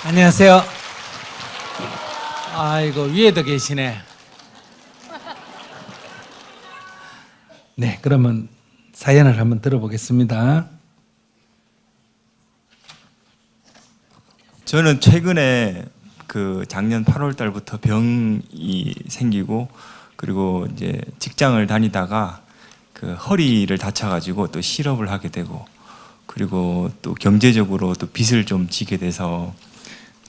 안녕하세요. 아이고, 위에도 계시네. 네, 그러면 사연을 한번 들어보겠습니다. 저는 최근에 그 작년 8월 달부터 병이 생기고, 그리고 이제 직장을 다니다가 그 허리를 다쳐가지고 또 실업을 하게 되고, 그리고 또 경제적으로 또 빚을 좀 지게 돼서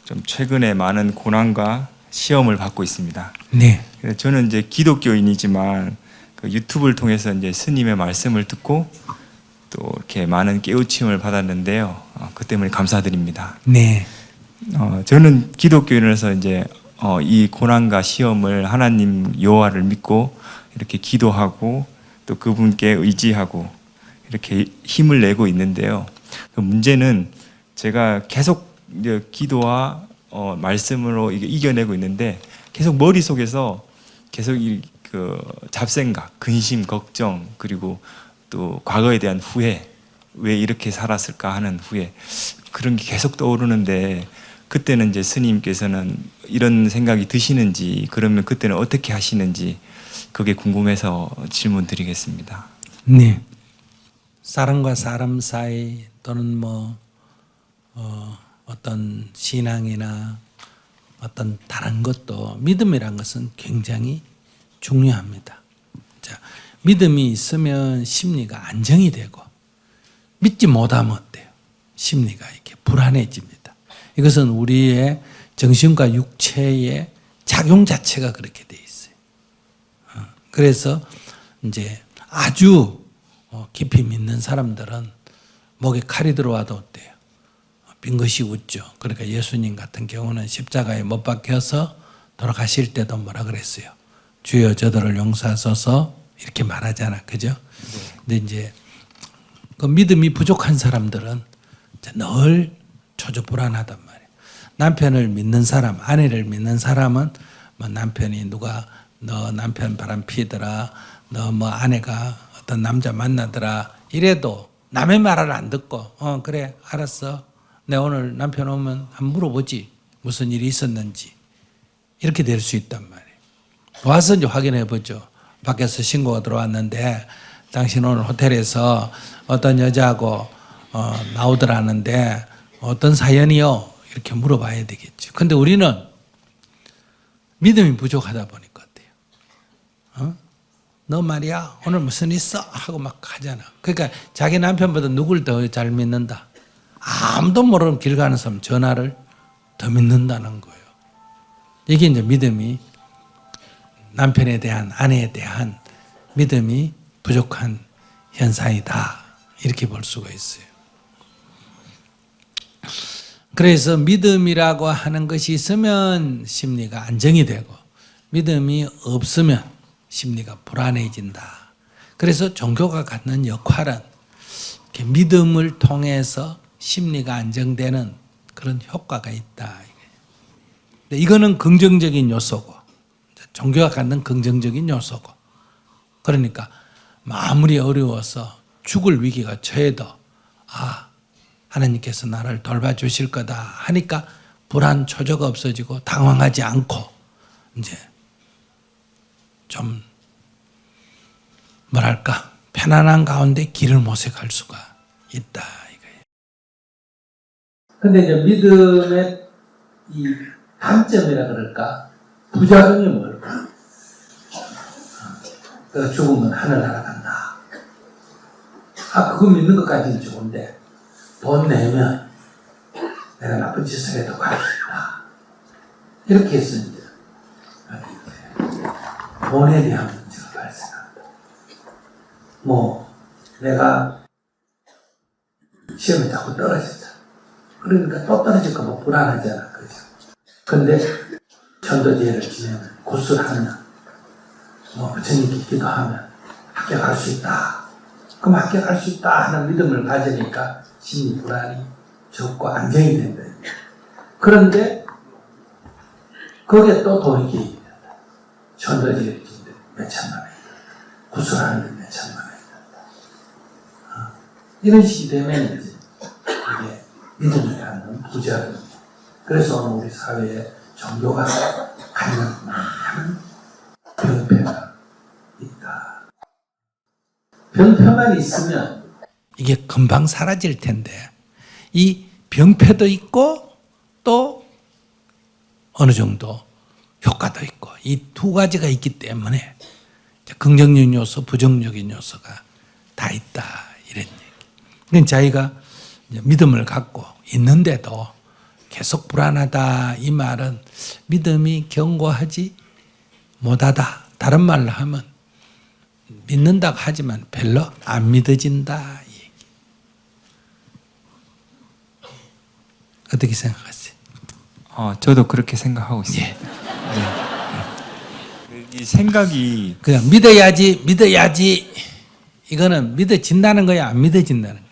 좀 최근에 많은 고난과 시험을 받고 있습니다. 네. 그래서 저는 이제 기독교인이지만 그 유튜브를 통해서 이제 스님의 말씀을 듣고 또 이렇게 많은 깨우침을 받았는데요. 그 때문에 감사드립니다. 네. 저는 기독교인으로서 이제 이 고난과 시험을 하나님 여호와를 믿고 이렇게 기도하고 또 그분께 의지하고 이렇게 힘을 내고 있는데요. 그 문제는 제가 계속 이제 기도와 말씀으로 이겨내고 있는데 계속 머릿속에서 계속 그 잡생각, 근심, 걱정, 그리고 또 과거에 대한 후회, 왜 이렇게 살았을까 하는 후회, 그런 게 계속 떠오르는데, 그때는 이제 스님께서는 이런 생각이 드시는지, 그러면 그때는 어떻게 하시는지, 그게 궁금해서 질문 드리겠습니다. 네. 사람과 사람 사이 또는 어떤 신앙이나 어떤 다른 것도 믿음이란 것은 굉장히 중요합니다. 자, 믿음이 있으면 심리가 안정이 되고, 믿지 못하면 어때요? 심리가 이렇게 불안해집니다. 이것은 우리의 정신과 육체의 작용 자체가 그렇게 돼 있어요. 그래서 이제 아주 깊이 믿는 사람들은 목에 칼이 들어와도 어때요? 빙긋이 웃죠. 그러니까 예수님 같은 경우는 십자가에 못 박혀서 돌아가실 때도 뭐라 그랬어요? 주여 저들을 용서하소서 이렇게 말하잖아. 그죠? 근데 이제 그 믿음이 부족한 사람들은 늘 초조불안하단 말이에요. 남편을 믿는 사람, 아내를 믿는 사람은 뭐 남편이 너 남편 바람 피더라, 너 뭐 아내가 어떤 남자 만나더라 이래도 남의 말을 안 듣고 그래 알았어, 내 오늘 남편 오면 한번 물어보지 무슨 일이 있었는지, 이렇게 될 수 있단 말이에요. 와서 이제 확인해 보죠. 밖에서 신고가 들어왔는데 당신 오늘 호텔에서 어떤 여자하고 나오더라는데 어떤 사연이요? 이렇게 물어봐야 되겠죠. 근데 우리는 믿음이 부족하다 보니까 어때요? 너 말이야 오늘 무슨 일 있어? 하고 막 하잖아. 그러니까 자기 남편보다 누굴 더 잘 믿는다? 아무도 모르는 길 가는 사람 전화를 더 믿는다는 거예요. 이게 이제 믿음이, 남편에 대한, 아내에 대한 믿음이 부족한 현상이다, 이렇게 볼 수가 있어요. 그래서 믿음이라고 하는 것이 있으면 심리가 안정이 되고, 믿음이 없으면 심리가 불안해진다. 그래서 종교가 갖는 역할은 이렇게 믿음을 통해서 심리가 안정되는 그런 효과가 있다. 이거는 긍정적인 요소고, 종교가 갖는 긍정적인 요소고, 그러니까 아무리 어려워서 죽을 위기가 처해도 하나님께서 나를 돌봐주실 거다 하니까 불안, 초조가 없어지고 당황하지 않고 이제 좀 뭐랄까 편안한 가운데 길을 모색할 수가 있다 이거예요. 근데 이제 믿음의 이 단점이라 그럴까, 부작용이 뭘까? 그 죽으면 하늘 날아간다. 그거 믿는 것까지는 좋은데 돈 내면 내가 나쁜 짓을 해도 갈 수 있다. 이렇게 해서 이제 돈에 대한 문제가 발생한다. 내가 시험에 자꾸 떨어진다. 그러니까 또 떨어질까 봐 불안하잖아. 그죠? 근데 천도지혜를 지내면, 구술하면, 부처님께 기도하면 합격할 수 있다. 그럼 합격할 수 있다 하는 믿음을 가지니까 심리 불안이 적고 안정이 된다. 그런데 거기에 또 돈이 개입이 된다. 천도지혜를 지내면 몇천만 원이다. 구술하는 데 몇천만 원이다. 이런 식이 되면 이제 이게 믿음이 갖는 부작용. 그래서 오늘 우리 사회에 종교가 가면 병폐가 있다. 병폐만 있으면 이게 금방 사라질 텐데 이 병폐도 있고 또 어느 정도 효과도 있고 이 두 가지가 있기 때문에 긍정적인 요소, 부정적인 요소가 다 있다 이런 얘기. 그러니까 자기가 믿음을 갖고 있는데도 계속 불안하다 이 말은 믿음이 견고하지 못하다. 다른 말로 하면 믿는다고 하지만 별로 안 믿어진다 이 얘기. 어떻게 생각하세요? 저도 그렇게 생각하고 있습니다. 예. 이 생각이 그냥 믿어야지. 이거는 믿어진다는 거야, 안 믿어진다는 거야.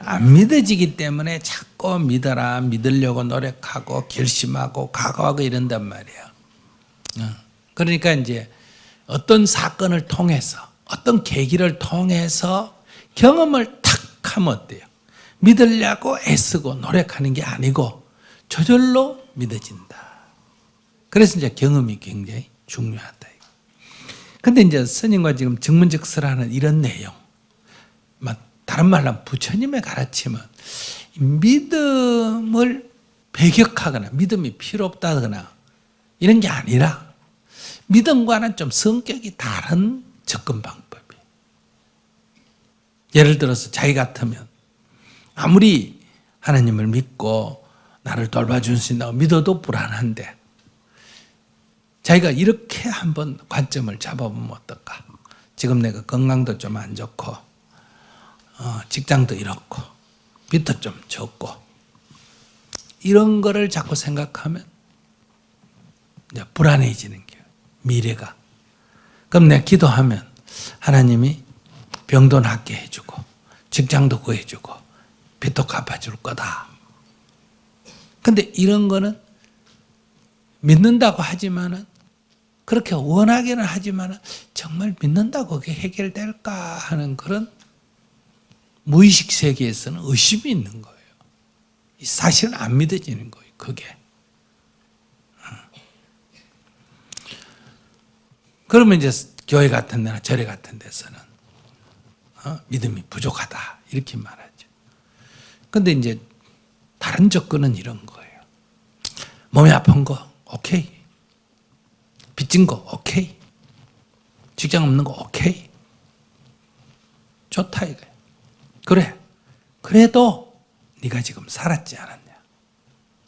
안 믿어지기 때문에 자꾸 믿으려고 노력하고 결심하고 각오하고 이런단 말이야. 그러니까 이제 어떤 사건을 통해서 어떤 계기를 통해서 경험을 탁 하면 어때요? 믿으려고 애쓰고 노력하는 게 아니고 저절로 믿어진다. 그래서 이제 경험이 굉장히 중요하다. 근데 이제 스님과 지금 증문즉설하는 이런 내용, 다른 말로 하면 부처님의 가르침은 믿음을 배격하거나 믿음이 필요 없다거나 이런 게 아니라 믿음과는 좀 성격이 다른 접근 방법이. 예를 들어서 자기 같으면 아무리 하나님을 믿고 나를 돌봐주신다고 믿어도 불안한데 자기가 이렇게 한번 관점을 잡아보면 어떨까? 지금 내가 건강도 좀 안 좋고 직장도 이렇고 빚도 좀 적고 이런 거를 자꾸 생각하면 이제 불안해지는 거예요. 미래가. 그럼 내가 기도하면 하나님이 병도 낫게 해주고 직장도 구해주고 빚도 갚아줄 거다. 근데 이런 거는 믿는다고 하지만은 그렇게 원하기는 하지만은 정말 믿는다고 그게 해결될까 하는 그런 무의식 세계에서는 의심이 있는 거예요. 사실은 안 믿어지는 거예요. 그게. 그러면 이제 교회 같은 데나 절에 같은 데서는 믿음이 부족하다 이렇게 말하죠. 근데 이제 다른 접근은 이런 거예요. 몸이 아픈 거 오케이. 빚진 거 오케이. 직장 없는 거 오케이. 좋다 이거야. 그래. 그래도 네가 지금 살았지 않았냐.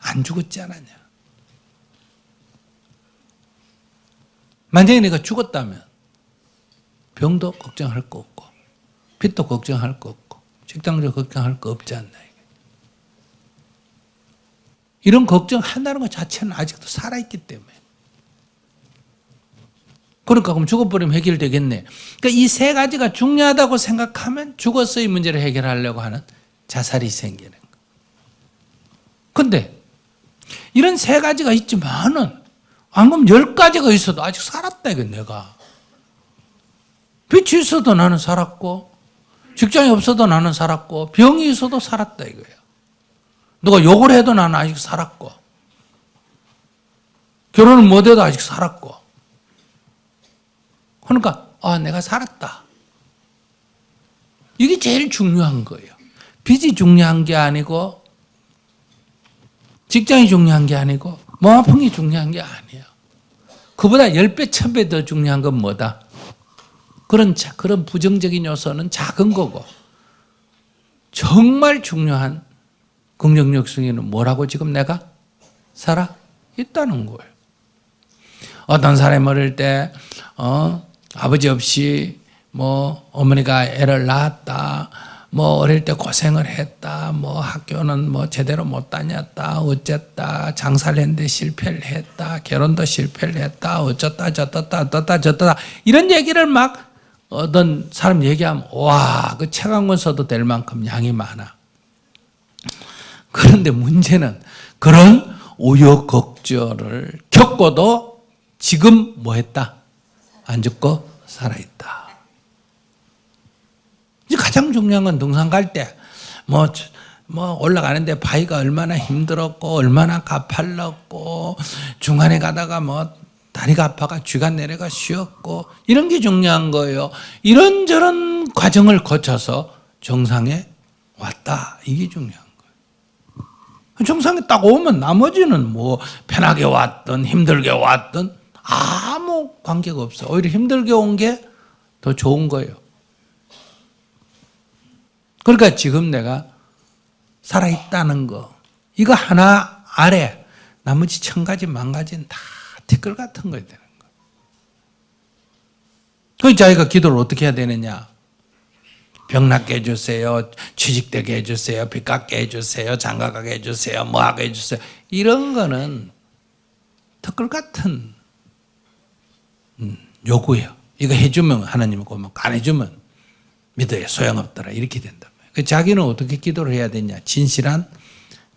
안 죽었지 않았냐. 만약에 내가 죽었다면 병도 걱정할 거 없고 빚도 걱정할 거 없고 직장도 걱정할 거 없지 않나. 이런 걱정한다는 것 자체는 아직도 살아있기 때문에. 그러니까 그럼 죽어버리면 해결되겠네. 그러니까 이 세 가지가 중요하다고 생각하면 죽어서 이 문제를 해결하려고 하는 자살이 생기는 거예요. 그런데 이런 세 가지가 있지만은 안 그러면 10가지가 있어도 아직 살았다 이거 내가. 빚이 있어도 나는 살았고 직장이 없어도 나는 살았고 병이 있어도 살았다 이거예요. 누가 욕을 해도 나는 아직 살았고 결혼을 못해도 아직 살았고 그러니까 내가 살았다. 이게 제일 중요한 거예요. 빚이 중요한 게 아니고 직장이 중요한 게 아니고 몸 아픈 게 중요한 게 아니에요. 그보다 10배, 1000배 더 중요한 건 뭐다? 그런 부정적인 요소는 작은 거고 정말 중요한 긍정적 성에는 뭐라고 지금 내가 살아 있다는 거예요. 어떤 사람이 어릴 때 아버지 없이 뭐 어머니가 애를 낳았다. 뭐 어릴 때 고생을 했다. 뭐 학교는 뭐 제대로 못 다녔다. 어쨌다. 장사를 했는데 실패를 했다. 결혼도 실패를 했다. 어쩌다 저쩌다 이런 얘기를 막 어떤 사람 얘기하면 와, 그 책 한 권 써도 될 만큼 양이 많아. 그런데 문제는 그런 우여곡절을 겪고도 지금 뭐 했다? 안 죽고 살아있다. 이제 가장 중요한 건 등산 갈 때 뭐 뭐 올라가는데 바위가 얼마나 힘들었고 얼마나 가팔렀고 중간에 가다가 뭐 다리가 아파가 쥐가 내려가 쉬었고 이런 게 중요한 거예요. 이런저런 과정을 거쳐서 정상에 왔다. 이게 중요한 거예요. 정상에 딱 오면 나머지는 뭐 편하게 왔든 힘들게 왔든 아무 관계가 없어. 오히려 힘들게 온 게 더 좋은 거예요. 그러니까 지금 내가 살아있다는 거 이거 하나 아래 나머지 1000가지 만가지는 다 티끌 같은 거야 되는 거예요. 그 자기가 기도를 어떻게 해야 되느냐? 병 낫게 해주세요. 취직되게 해주세요. 빚 갚게 해주세요. 장가가게 해주세요. 뭐 하게 해주세요. 이런 거는 티끌 같은 요구예요. 이거 해주면 하나님은 고맙고 안 해주면 믿어야 소용없더라. 이렇게 된단 말이에요. 자기는 어떻게 기도를 해야 되냐? 진실한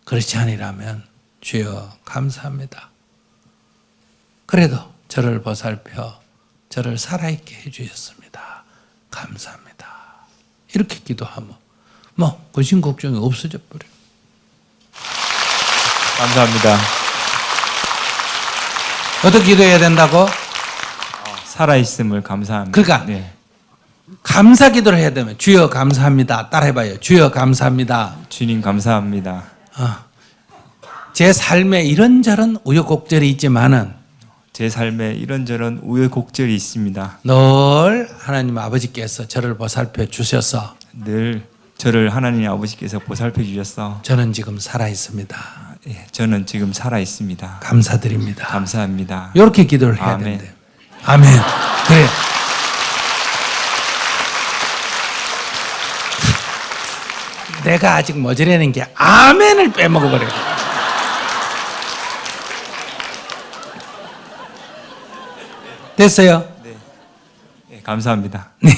그렇지 아니라면 주여 감사합니다. 그래도 저를 보살펴 저를 살아있게 해주셨습니다. 감사합니다. 이렇게 기도하면 뭐 근심 걱정이 없어져 버려요. 감사합니다. 어떻게 기도해야 된다고? 살아있음을 감사합니다. 그러니까 네. 감사 기도를 해야 되면 주여 감사합니다. 따라해봐요. 주여 감사합니다. 주님 감사합니다. 제 삶에 이런저런 우여곡절이 있지만은 제 삶에 이런저런 우여곡절이 있습니다. 늘 하나님 아버지께서 저를 보살펴 주셔서 늘 저를 하나님 아버지께서 보살펴 주셔서 저는 지금 살아 있습니다. 예, 저는 지금 살아 있습니다. 감사드립니다. 감사합니다. 이렇게 기도를 해야 아멘. 된대요. 아멘. 그래. 내가 아직 모자라는 게 아멘을 빼먹어버려요. 됐어요? 네. 예, 감사합니다. 네.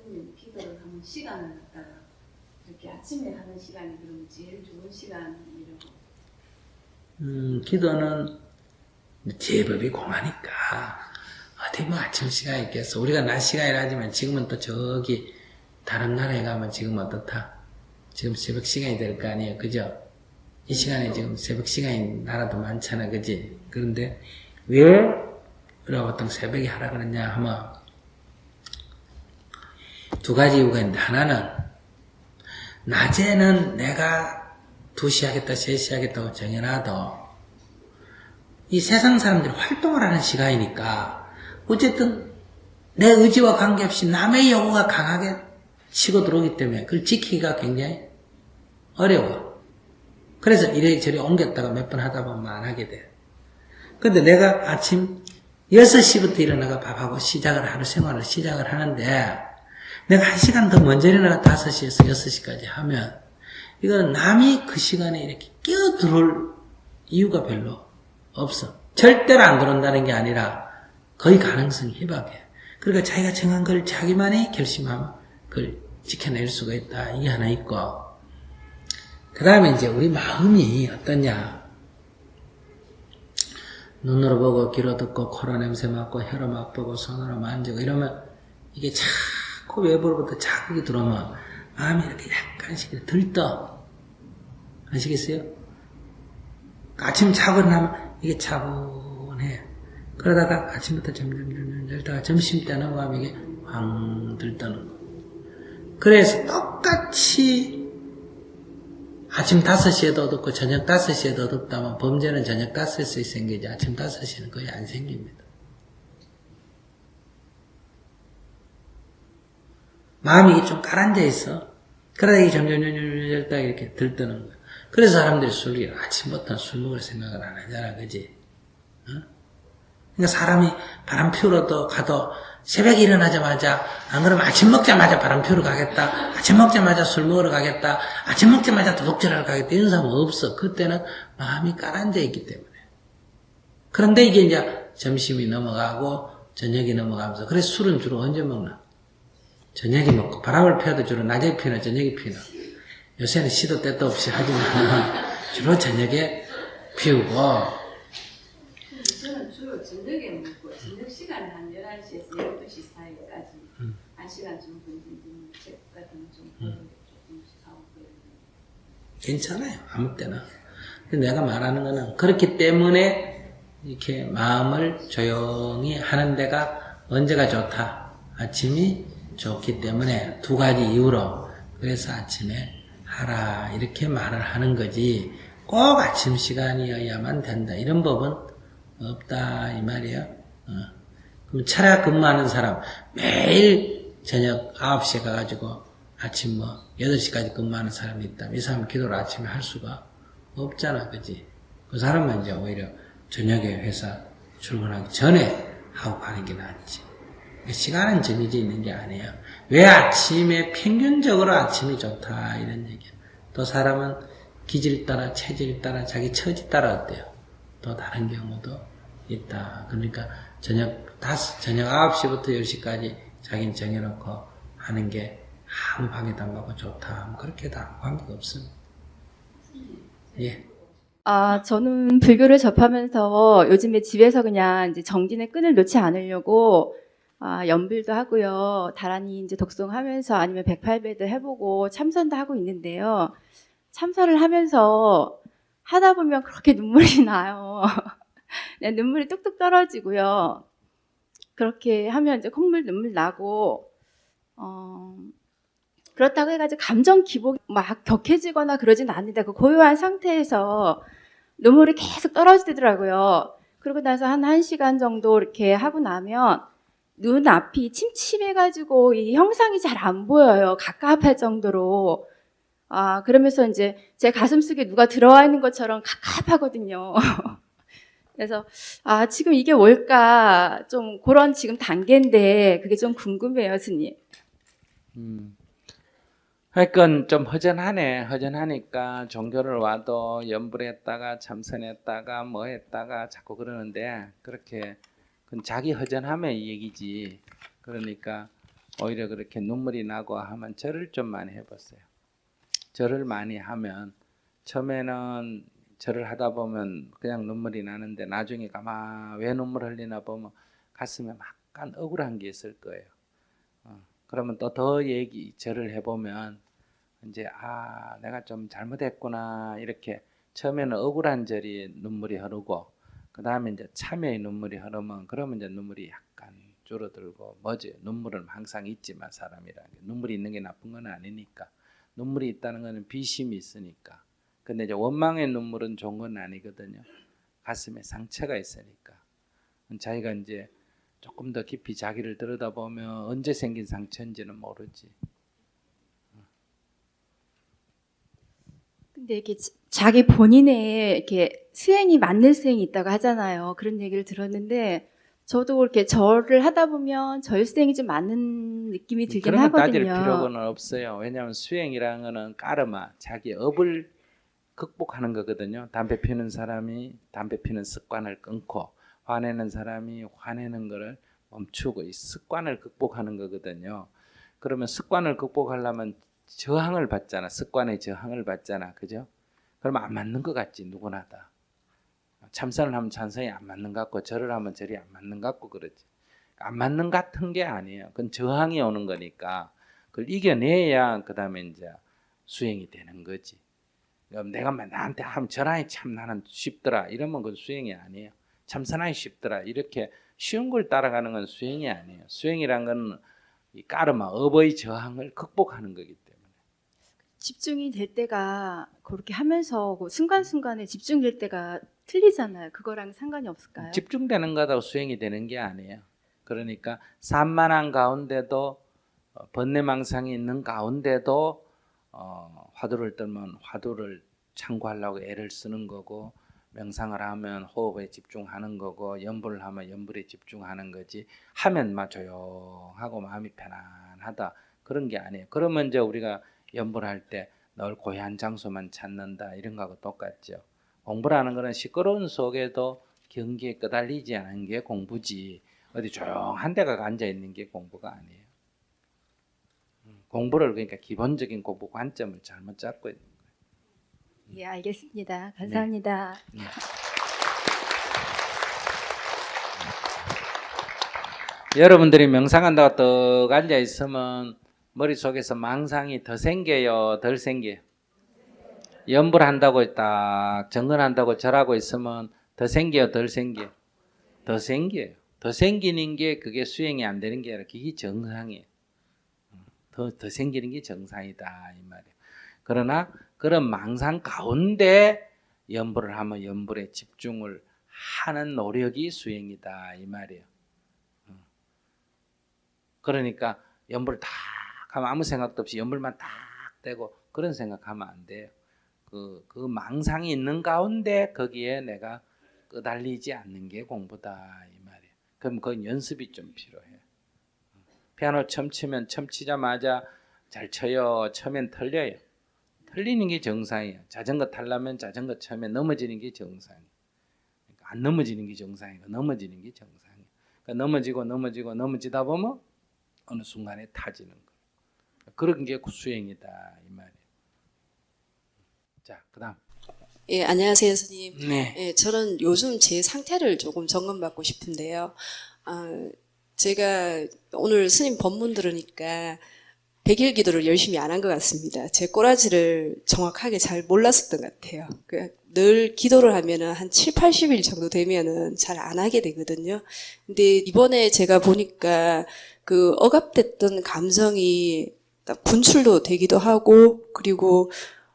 스님 기도를 하는 시간을 갖다가 이렇게 아침에 하는 시간이 그러면 제일 좋은 시간이라고. 기도는 제법이 공하니까 어디 뭐 아침 시간이 있겠어. 우리가 낮 시간이라 하지만 지금은 또 저기 다른 나라에 가면 지금 어떻다? 지금 새벽 시간이 될 거 아니에요. 그죠? 이 시간에 지금 새벽 시간인 나라도 많잖아. 그지? 그런데 왜 우리가 보통 새벽에 하라 그러냐 하면 두 가지 이유가 있는데, 하나는 낮에는 내가 2시 하겠다 3시 하겠다고 정해놔도 이 세상 사람들이 활동을 하는 시간이니까 어쨌든 내 의지와 관계없이 남의 요구가 강하게 치고 들어오기 때문에 그걸 지키기가 굉장히 어려워. 그래서 이래저래 옮겼다가 몇 번 하다 보면 안 하게 돼. 근데 내가 아침 6시부터 일어나가 밥하고 하루 생활을 시작을 하는데 내가 1시간 더 먼저 일어나가 5시에서 6시까지 하면 이거는 남이 그 시간에 이렇게 끼어들어올 이유가 별로 없어. 절대로 안 들어온다는 게 아니라 거의 가능성이 희박해. 그러니까 자기가 정한 걸 자기만이 결심하면 그걸 지켜낼 수가 있다. 이게 하나 있고, 그 다음에 이제 우리 마음이 어떠냐. 눈으로 보고 귀로 듣고 코로 냄새 맡고 혀로 맛보고 손으로 만지고 이러면 이게 자꾸 외부로부터 자극이 들어오면 마음이 이렇게 약간씩 들떠. 아시겠어요? 아침 자고 나면 이게 차분해. 그러다가 아침부터 점점 들다가 점심때 넘어가면 이게 황 들떠는 거. 그래서 똑같이 아침 5시에도 어둡고 저녁 5시에도 어둡다면 범죄는 저녁 5시에 생기지 아침 5시에는 거의 안 생깁니다. 마음이 좀 가라앉아 있어. 그러다 이게 점점 이렇게 들뜨는 거야. 그래서 사람들이 아침부터 술 먹을 생각을 안 하잖아, 그지? 어? 그러니까 사람이 바람 피우러도 가도 새벽에 일어나자마자, 안 그러면 아침 먹자마자 바람 피우러 가겠다, 아침 먹자마자 술 먹으러 가겠다, 아침 먹자마자 도둑질하러 가겠다, 이런 사람은 없어. 그때는 마음이 가라앉아 있기 때문에. 그런데 이게 이제 점심이 넘어가고, 저녁이 넘어가면서, 그래서 술은 주로 언제 먹나? 저녁에 먹고, 바람을 피워도 주로 낮에 피우나, 저녁에 피우나. 요새는 시도 때도 없이 하지만, 주로 저녁에 피우고, 저는 주로 저녁에 먹고, 저녁 시간 분들은 책 같은 거좀 조금 사오고 괜찮아요. 아무 때나. 근데 내가 말하는 거는 그렇기 때문에 이렇게 마음을 조용히 하는 데가 언제가 좋다. 아침이 좋기 때문에 두 가지 이유로 그래서 아침에 하라 이렇게 말을 하는 거지 꼭 아침 시간이어야만 된다. 이런 법은 없다 이 말이에요. 그럼 차례 근무하는 사람 매일 저녁 9시에 가가지고 아침 8시까지 근무하는 사람이 있다면 이 사람은 기도를 아침에 할 수가 없잖아, 그지? 그 사람은 이제 오히려 저녁에 회사 출근하기 전에 하고 가는 게 낫지. 시간은 정해져 있는 게 아니에요. 왜 아침에 평균적으로 아침이 좋다 이런 얘기야. 또 사람은 기질 따라 체질 따라 자기 처지 따라 어때요? 또 다른 경우도 있다. 그러니까 저녁 9시부터 10시까지 자기는 정해놓고 하는 게 아무 방해도 안 받고 좋다. 그렇게도 아무 관계가 없습니다. 예. 저는 불교를 접하면서 요즘에 집에서 그냥 이제 정진의 끈을 놓지 않으려고 연불도 하고요. 다란히 이제 독송하면서 아니면 108배도 해보고 참선도 하고 있는데요. 참선을 하면서 하다 보면 그렇게 눈물이 나요. 네, 눈물이 뚝뚝 떨어지고요. 그렇게 하면 이제 콧물 눈물 나고 그렇다고 해가지고 감정 기복이 막 격해지거나 그러진 않는데 그 고요한 상태에서 눈물이 계속 떨어지더라고요. 그러고 나서 한 1시간 정도 이렇게 하고 나면 눈앞이 침침해가지고 이 형상이 잘 안 보여요. 갑갑할 정도로. 그러면서 이제 제 가슴 속에 누가 들어와 있는 것처럼 갑갑하거든요. 그래서 지금 이게 뭘까 좀 그런 지금 단계인데 그게 좀 궁금해요, 스님. 그러니까 좀 허전하네. 허전하니까 종교를 와도 연불했다가 참선했다가 뭐 했다가 자꾸 그러는데 그렇게 그건 자기 허전함의 얘기지. 그러니까 오히려 그렇게 눈물이 나고 하면 절을 좀 많이 해보세요. 절을 많이 하면 처음에는 절을 하다 보면 그냥 눈물이 나는데 나중에 가만 왜 눈물 흘리나 보면 가슴에 약간 억울한 게 있을 거예요. 그러면 또 더 절을 해보면 이제 내가 좀 잘못했구나 이렇게 처음에는 억울한 절이 눈물이 흐르고 그 다음에 이제 참회의 눈물이 흐르면 그러면 이제 눈물이 약간 줄어들고 뭐지 눈물은 항상 있지만 사람이라는 게 눈물이 있는 게 나쁜 건 아니니까 눈물이 있다는 거는 비심이 있으니까 근데 이제 원망의 눈물은 좋은 건 아니거든요. 가슴에 상처가 있으니까 자기가 이제 조금 더 깊이 자기를 들여다보면 언제 생긴 상처인지는 모르지. 근데 이렇게 자기 본인의 이렇게 수행이 맞는 수행이 있다고 하잖아요. 그런 얘기를 들었는데 저도 이렇게 절을 하다 보면 절 수행이 좀 맞는 느낌이 들긴 그런 건 따질 하거든요. 필요는 없어요. 왜냐하면 수행이라는 거는 까르마, 자기 업을 극복하는 거거든요. 담배 피우는 사람이 담배 피우는 습관을 끊고 화내는 사람이 화내는 거를 멈추고 이 습관을 극복하는 거거든요. 그러면 습관을 극복하려면 저항을 받잖아. 습관의 저항을 받잖아. 그죠? 그러면 안 맞는 것 같지 누구나 다. 참선을 하면 참선이 안 맞는 것 같고 절을 하면 절이 안 맞는 것 같고 그러지. 안 맞는 것 같은 게 아니에요. 그건 저항이 오는 거니까 그걸 이겨내야 그 다음에 이제 수행이 되는 거지. 내가 나한테 하면 절하니 참 나는 쉽더라 이러면 그건 수행이 아니에요. 참선하기 쉽더라 이렇게 쉬운 걸 따라가는 건 수행이 아니에요. 수행이란 건 이 까르마 업의 저항을 극복하는 거기 때문에. 집중이 될 때가 그렇게 하면서 그 순간순간에 집중될 때가 틀리잖아요. 그거랑 상관이 없을까요? 집중되는 거하고 수행이 되는 게 아니에요. 그러니까 산만한 가운데도 번뇌망상이 있는 가운데도 화두를 떨면 화두를 참고하려고 애를 쓰는 거고 명상을 하면 호흡에 집중하는 거고 연불을 하면 연불에 집중하는 거지 하면 막 조용하고 마음이 편안하다 그런 게 아니에요. 그러면 이제 우리가 연불할 때 널 고요한 장소만 찾는다 이런 거하고 똑같죠. 공부라는 거는 시끄러운 속에도 경계에 끄달리지 않은 게 공부지 어디 조용한 데 가 앉아 있는 게 공부가 아니에요. 공부를 그러니까 기본적인 공부 관점을 잘못 잡고 있는 거예요. 예, 알겠습니다. 감사합니다. 네. 여러분들이 명상한다고 떡 앉아 있으면 머릿속에서 망상이 더 생겨요, 덜 생겨요? 연불 한다고 딱 정근한다고 절하고 있으면 더 생겨요, 덜 생겨요? 더 생겨요. 더 생기는 게 그게 수행이 안 되는 게 아니라 그게 정상이에요. 더 생기는 게 정상이다 이 말이에요. 그러나 그런 망상 가운데 연불을 하면 연불에 집중을 하는 노력이 수행이다 이 말이에요. 그러니까 연불을 딱 하면 아무 생각도 없이 연불만 딱 떼고 그런 생각하면 안 돼요. 그 망상이 있는 가운데 거기에 내가 끄달리지 않는 게 공부다 이 말이에요. 그럼 그건 연습이 좀 필요해요. 피아노 처음 치면 처음 치자마자 잘 쳐요. 처음엔 틀려요. 틀리는 게 정상이에요. 자전거 타려면 자전거 처음에 넘어지는 게 정상이에요. 그러니까 안 넘어지는 게 정상이고 넘어지는 게 정상이에요. 그러니까 넘어지다 보면 어느 순간에 타지는 거예요. 그런 게 수행이다 이 말이에요. 자, 그다음. 예, 안녕하세요, 스님. 네. 예, 저는 요즘 제 상태를 조금 점검받고 싶은데요. 제가 오늘 스님 법문 들으니까 100일 기도를 열심히 안 한 것 같습니다. 제 꼬라지를 정확하게 잘 몰랐었던 것 같아요. 늘 기도를 하면은 한 7, 80일 정도 되면은 잘 안 하게 되거든요. 근데 이번에 제가 보니까 그 억압됐던 감정이 딱 분출도 되기도 하고, 그리고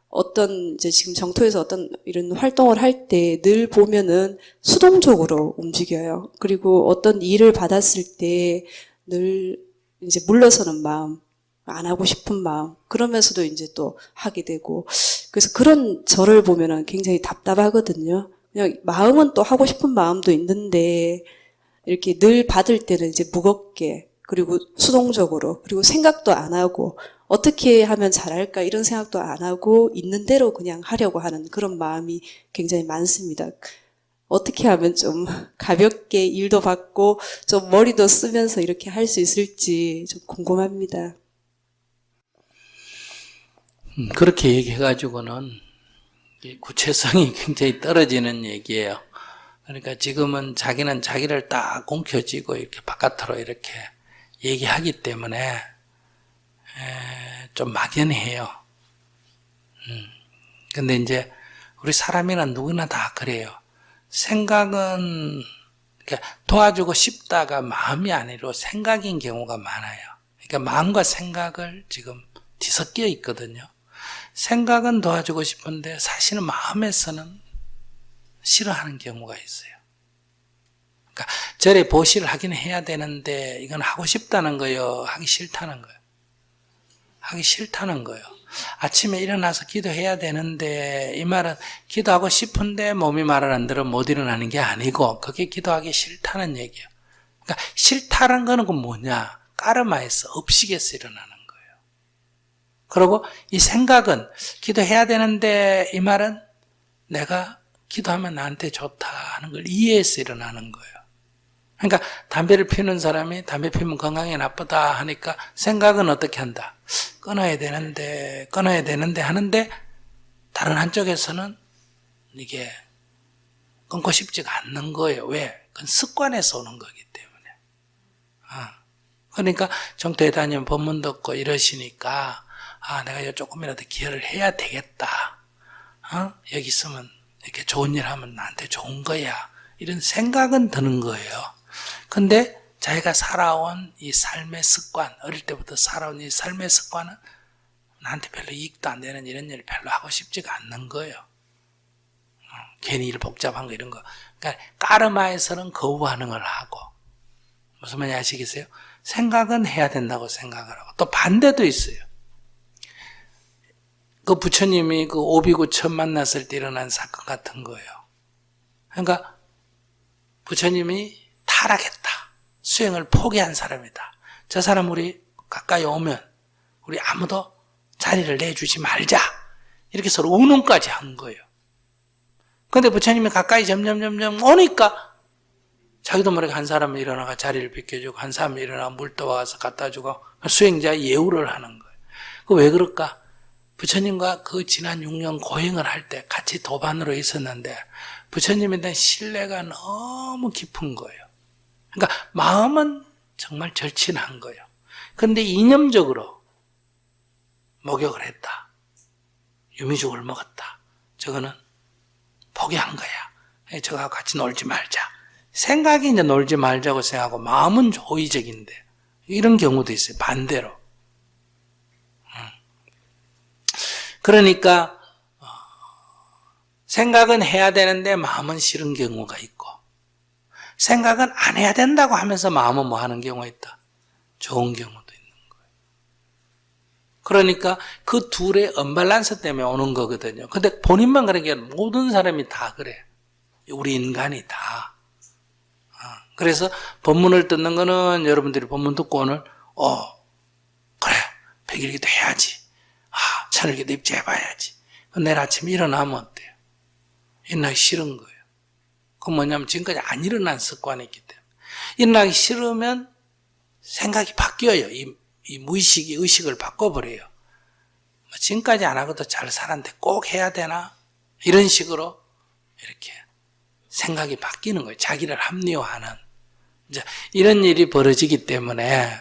어떤 이제 지금 정토에서 어떤 이런 활동을 할 때 늘 보면은 수동적으로 움직여요. 그리고 어떤 일을 받았을 때 늘 이제 물러서는 마음, 안 하고 싶은 마음, 그러면서도 이제 또 하게 되고, 그래서 그런 저를 보면은 굉장히 답답하거든요. 그냥 마음은 또 하고 싶은 마음도 있는데 이렇게 늘 받을 때는 이제 무겁게, 그리고 수동적으로, 그리고 생각도 안 하고 어떻게 하면 잘할까 이런 생각도 안 하고 있는 대로 그냥 하려고 하는 그런 마음이 굉장히 많습니다. 어떻게 하면 좀 가볍게 일도 받고 좀 머리도 쓰면서 이렇게 할 수 있을지 좀 궁금합니다. 그렇게 얘기해가지고는 구체성이 굉장히 떨어지는 얘기예요. 그러니까 지금은 자기는 자기를 딱 공켜쥐고 이렇게 바깥으로 이렇게 얘기하기 때문에 좀 막연해요. 근데 이제 우리 사람이나 누구나 다 그래요. 생각은 도와주고 싶다가 마음이 아니라 생각인 경우가 많아요. 그러니까 마음과 생각을 지금 뒤섞여 있거든요. 생각은 도와주고 싶은데 사실은 마음에서는 싫어하는 경우가 있어요. 그러니까 절에 보시를 하긴 해야 되는데 이건 하고 싶다는 거예요? 하기 싫다는 거예요? 하기 싫다는 거예요. 아침에 일어나서 기도해야 되는데 이 말은 기도하고 싶은데 몸이 말을 안 들어 못 일어나는 게 아니고 그게 기도하기 싫다는 얘기예요. 그러니까 싫다는 거는 그 뭐냐? 까르마에서 업식에서 일어나는 거예요. 그리고 이 생각은 기도해야 되는데 이 말은 내가 기도하면 나한테 좋다 하는 걸 이해해서 일어나는 거예요. 그러니까 담배를 피우는 사람이 담배 피우면 건강에 나쁘다 하니까 생각은 어떻게 한다? 끊어야 되는데 하는데 다른 한쪽에서는 이게 끊고 싶지가 않는 거예요. 왜? 그건 습관에서 오는 거기 때문에. 그러니까 정토에 다니면 법문 듣고 이러시니까 내가 조금이라도 기여를 해야 되겠다. 여기 있으면 이렇게 좋은 일 하면 나한테 좋은 거야. 이런 생각은 드는 거예요. 근데 자기가 살아온 이 삶의 습관, 어릴 때부터 살아온 이 삶의 습관은 나한테 별로 이익도 안 되는 이런 일을 별로 하고 싶지가 않는 거예요. 괜히 일 복잡한 거 이런 거. 그러니까 까르마에서는 거부 반응을 하고, 무슨 말인지 아시겠어요? 생각은 해야 된다고 생각을 하고, 또 반대도 있어요. 그 부처님이 그 오비구 처음 만났을 때 일어난 사건 같은 거예요. 그러니까 부처님이 타락했다. 수행을 포기한 사람이다. 저 사람 우리 가까이 오면 우리 아무도 자리를 내주지 말자. 이렇게 서로 의논까지 한 거예요. 그런데 부처님이 가까이 점점 오니까 자기도 모르게 한 사람이 일어나가 자리를 비켜주고 한 사람이 일어나가 물 떠와서 갖다 주고 수행자 예우를 하는 거예요. 그 왜 그럴까? 부처님과 그 지난 6년 고행을 할 때 같이 도반으로 있었는데 부처님에 대한 신뢰가 너무 깊은 거예요. 그러니까 마음은 정말 절친한 거예요. 그런데 이념적으로 목욕을 했다. 유미죽을 먹었다. 저거는 포기한 거야. 저거하고 같이 놀지 말자. 생각이 이제 놀지 말자고 생각하고 마음은 호의적인데 이런 경우도 있어요. 반대로. 그러니까 생각은 해야 되는데 마음은 싫은 경우가 있고 생각은 안 해야 된다고 하면서 마음은 뭐 하는 경우가 있다. 좋은 경우도 있는 거예요. 그러니까 그 둘의 언밸런스 때문에 오는 거거든요. 근데 본인만 그런 게 아니라 모든 사람이 다 그래. 우리 인간이 다. 그래서 법문을 듣는 거는 여러분들이 법문 듣고 오늘 그래 100일기도 해야지. 1000일기도 입제해봐야지. 내일 아침에 일어나면 어때요? 일어나기 싫은 거예요. 그건 뭐냐면 지금까지 안 일어난 습관이 있기 때문에. 일어나기 싫으면 생각이 바뀌어요. 이 무의식이 의식을 바꿔버려요. 지금까지 안 하고도 잘 살았는데 꼭 해야 되나? 이런 식으로 이렇게 생각이 바뀌는 거예요. 자기를 합리화하는. 이제 이런 일이 벌어지기 때문에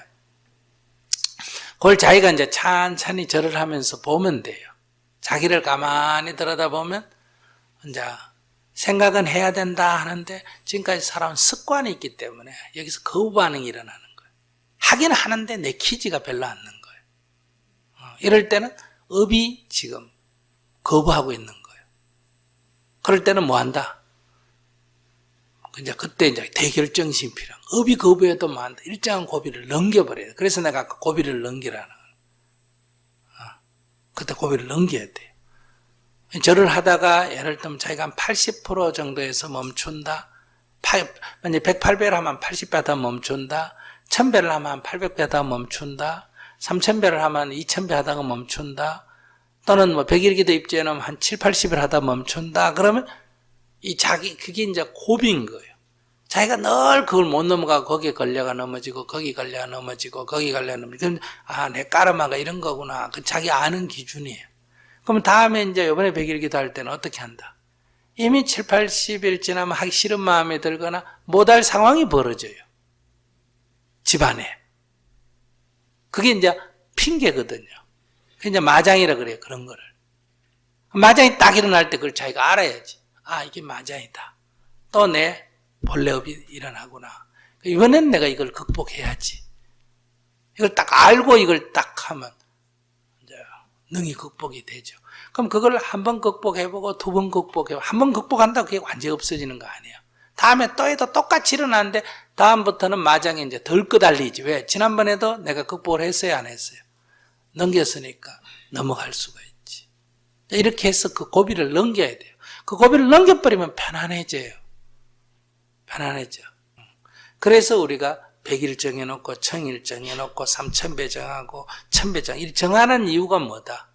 그걸 자기가 이제 찬찬히 절을 하면서 보면 돼요. 자기를 가만히 들여다보면 이제 생각은 해야 된다 하는데 지금까지 살아온 습관이 있기 때문에 여기서 거부 반응이 일어나는 거예요. 하긴 하는데 내키지가 별로 않는 거예요. 이럴 때는 업이 지금 거부하고 있는 거예요. 그럴 때는 뭐 한다? 그때 이제 대결정신이 필요한 거예요. 업이 거부해도 뭐 한다? 일정한 고비를 넘겨버려요. 그래서 내가 아까 고비를 넘기라는 거예요. 그때 고비를 넘겨야 돼요. 절을 하다가 예를 들면 자기가 한 80% 정도에서 멈춘다. 만약 108배를 하면 80배 하다 멈춘다. 1000배를 하면 한 800배 하다가 멈춘다. 3000배를 하면 2000배 하다가 멈춘다. 또는 뭐 100일기도 입제해놓으면 한 7, 80을 하다 멈춘다. 그러면 그게 이제 고비인 거예요. 자기가 늘 그걸 못 넘어가고 거기에 걸려가 넘어지고 거기 걸려가 넘어지고 거기 걸려가 넘어지고 내 까르마가 이런 거구나. 그 자기 아는 기준이에요. 그럼 다음에 이제 이번에 100일기도 할 때는 어떻게 한다? 이미 7, 80일 지나면 하기 싫은 마음이 들거나 못할 상황이 벌어져요. 집안에. 그게 이제 핑계거든요. 그게 이제 마장이라 그래요. 그런 거를. 마장이 딱 일어날 때 그걸 자기가 알아야지. 이게 마장이다. 또 내 본래업이 일어나구나. 이번엔 내가 이걸 극복해야지. 이걸 딱 알고 이걸 딱 하면 이제 능히 극복이 되죠. 그럼 그걸 한 번 극복해보고 두 번 극복해보고 한 번 극복한다고 그게 완전히 없어지는 거 아니에요. 다음에 또 해도 똑같이 일어나는데 다음부터는 마장이 이제 덜 끄달리지. 왜? 지난번에도 내가 극복을 했어요, 안 했어요? 넘겼으니까 넘어갈 수가 있지. 이렇게 해서 그 고비를 넘겨야 돼요. 그 고비를 넘겨버리면 편안해져요. 편안해져. 그래서 우리가 100일 정해놓고 1000일 정해놓고 3000배 정하고 1000배 이렇게 정하는 이유가 뭐다?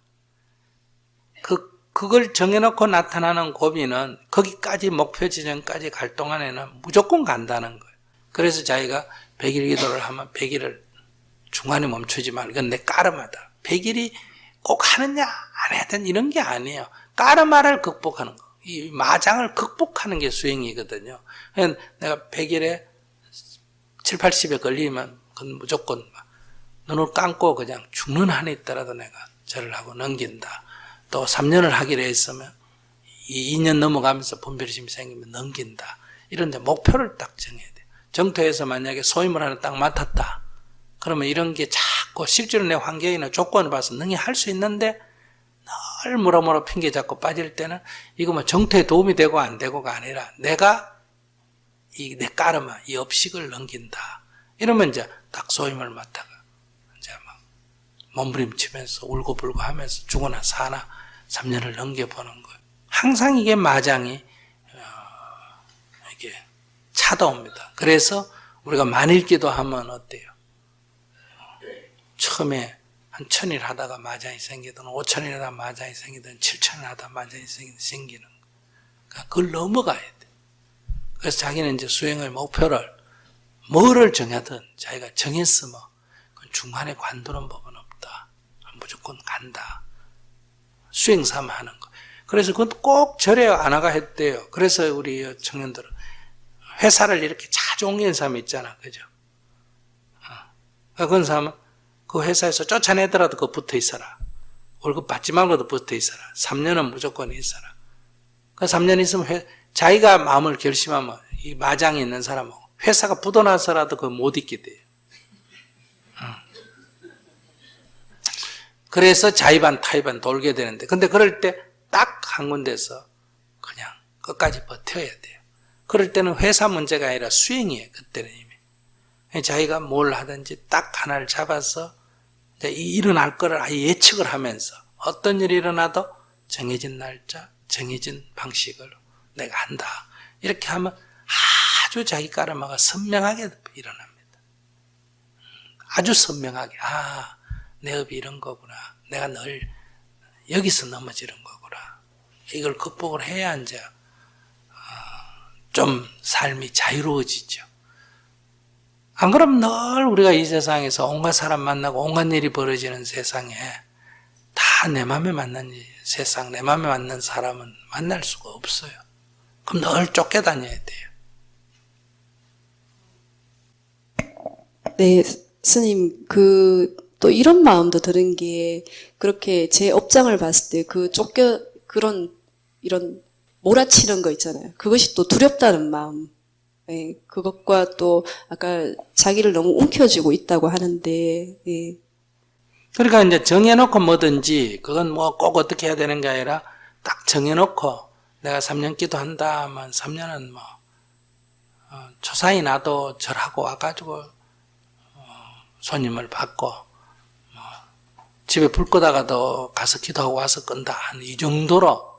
그걸 정해놓고 나타나는 고비는 거기까지 목표 지점까지 갈 동안에는 무조건 간다는 거예요. 그래서 자기가 100일 기도를 하면 100일을 중간에 멈추지 말고 이건 내 까르마다. 100일이 꼭 하느냐 안 해야 되는 이런 게 아니에요. 까르마를 극복하는 거. 이 마장을 극복하는 게 수행이거든요. 내가 100일에 7, 80에 걸리면 그건 무조건 눈을 감고 그냥 죽는 한이 있더라도 내가 절을 하고 넘긴다. 또 3년을 하기로 했으면 2년 넘어가면서 분별심이 생기면 넘긴다. 이런데 목표를 딱 정해야 돼. 정토에서 만약에 소임을 하나 딱 맡았다. 그러면 이런 게 자꾸 실제로 내 환경이나 조건을 봐서 능히 할 수 있는데 늘 뭐라 핑계 잡고 빠질 때는 이거 뭐 정토에 도움이 되고 안 되고가 아니라 내가 내 까르마, 이 업식을 넘긴다. 이러면 이제 딱 소임을 맡다가 이제 막 몸부림치면서 울고불고 하면서 죽어나 사나 3년을 넘겨보는 거예요. 항상 이게 마장이 이게 찾아옵니다. 그래서 우리가 만일기도 하면 어때요? 처음에 한 1000일 하다가 마장이 생기든 5000일 하다가 마장이 생기든 7000일 하다가 마장이 생기는 거예요. 그러니까 그걸 넘어가야 돼. 그래서 자기는 이제 수행의 목표를 뭐를 정하든 자기가 정했으면 중간에 관두는 법은 없다. 무조건 간다. 수행 삼아 하는 거. 그래서 그건 꼭 절에 안 와가 했대요. 그래서 우리 청년들은 회사를 이렇게 자주 옮기는 사람이 있잖아. 그죠? 그런 사람은 그 회사에서 쫓아내더라도 그거 붙어 있어라. 월급 받지 말고도 붙어 있어라. 3년은 무조건 있어라. 그 3년 있으면 자기가 마음을 결심하면 이 마장이 있는 사람은 회사가 부도나서라도 그거 못 있게 돼요. 그래서 자의반 타의반 돌게 되는데 근데 그럴 때 딱 한 군데서 그냥 끝까지 버텨야 돼요. 그럴 때는 회사 문제가 아니라 수행이에요. 그때는 이미. 자기가 뭘 하든지 딱 하나를 잡아서 이제 일어날 거를 아예 예측을 하면서 어떤 일이 일어나도 정해진 날짜, 정해진 방식으로 내가 한다. 이렇게 하면 아주 자기 까르마가 선명하게 일어납니다. 아주 선명하게. 내 업이 이런 거구나. 내가 늘 여기서 넘어지는 거구나. 이걸 극복을 해야 이제 좀 삶이 자유로워지죠. 안 그러면 늘 우리가 이 세상에서 온갖 사람 만나고 온갖 일이 벌어지는 세상에 다 내 맘에 맞는 세상, 내 맘에 맞는 사람은 만날 수가 없어요. 그럼 늘 쫓겨다녀야 돼요. 네, 스님, 또 이런 마음도 드는 게, 그렇게 제 업장을 봤을 때 이런 몰아치는 거 있잖아요. 그것이 또 두렵다는 마음. 예, 그것과 또, 아까 자기를 너무 움켜쥐고 있다고 하는데, 예. 그러니까 이제 정해놓고 뭐든지, 그건 뭐 꼭 어떻게 해야 되는 게 아니라, 딱 정해놓고, 내가 3년 기도한다 하면 3년은 뭐, 초사이 나도 절하고 와가지고, 손님을 받고, 집에 불 끄다가도 가서 기도하고 와서 끈다. 한 이 정도로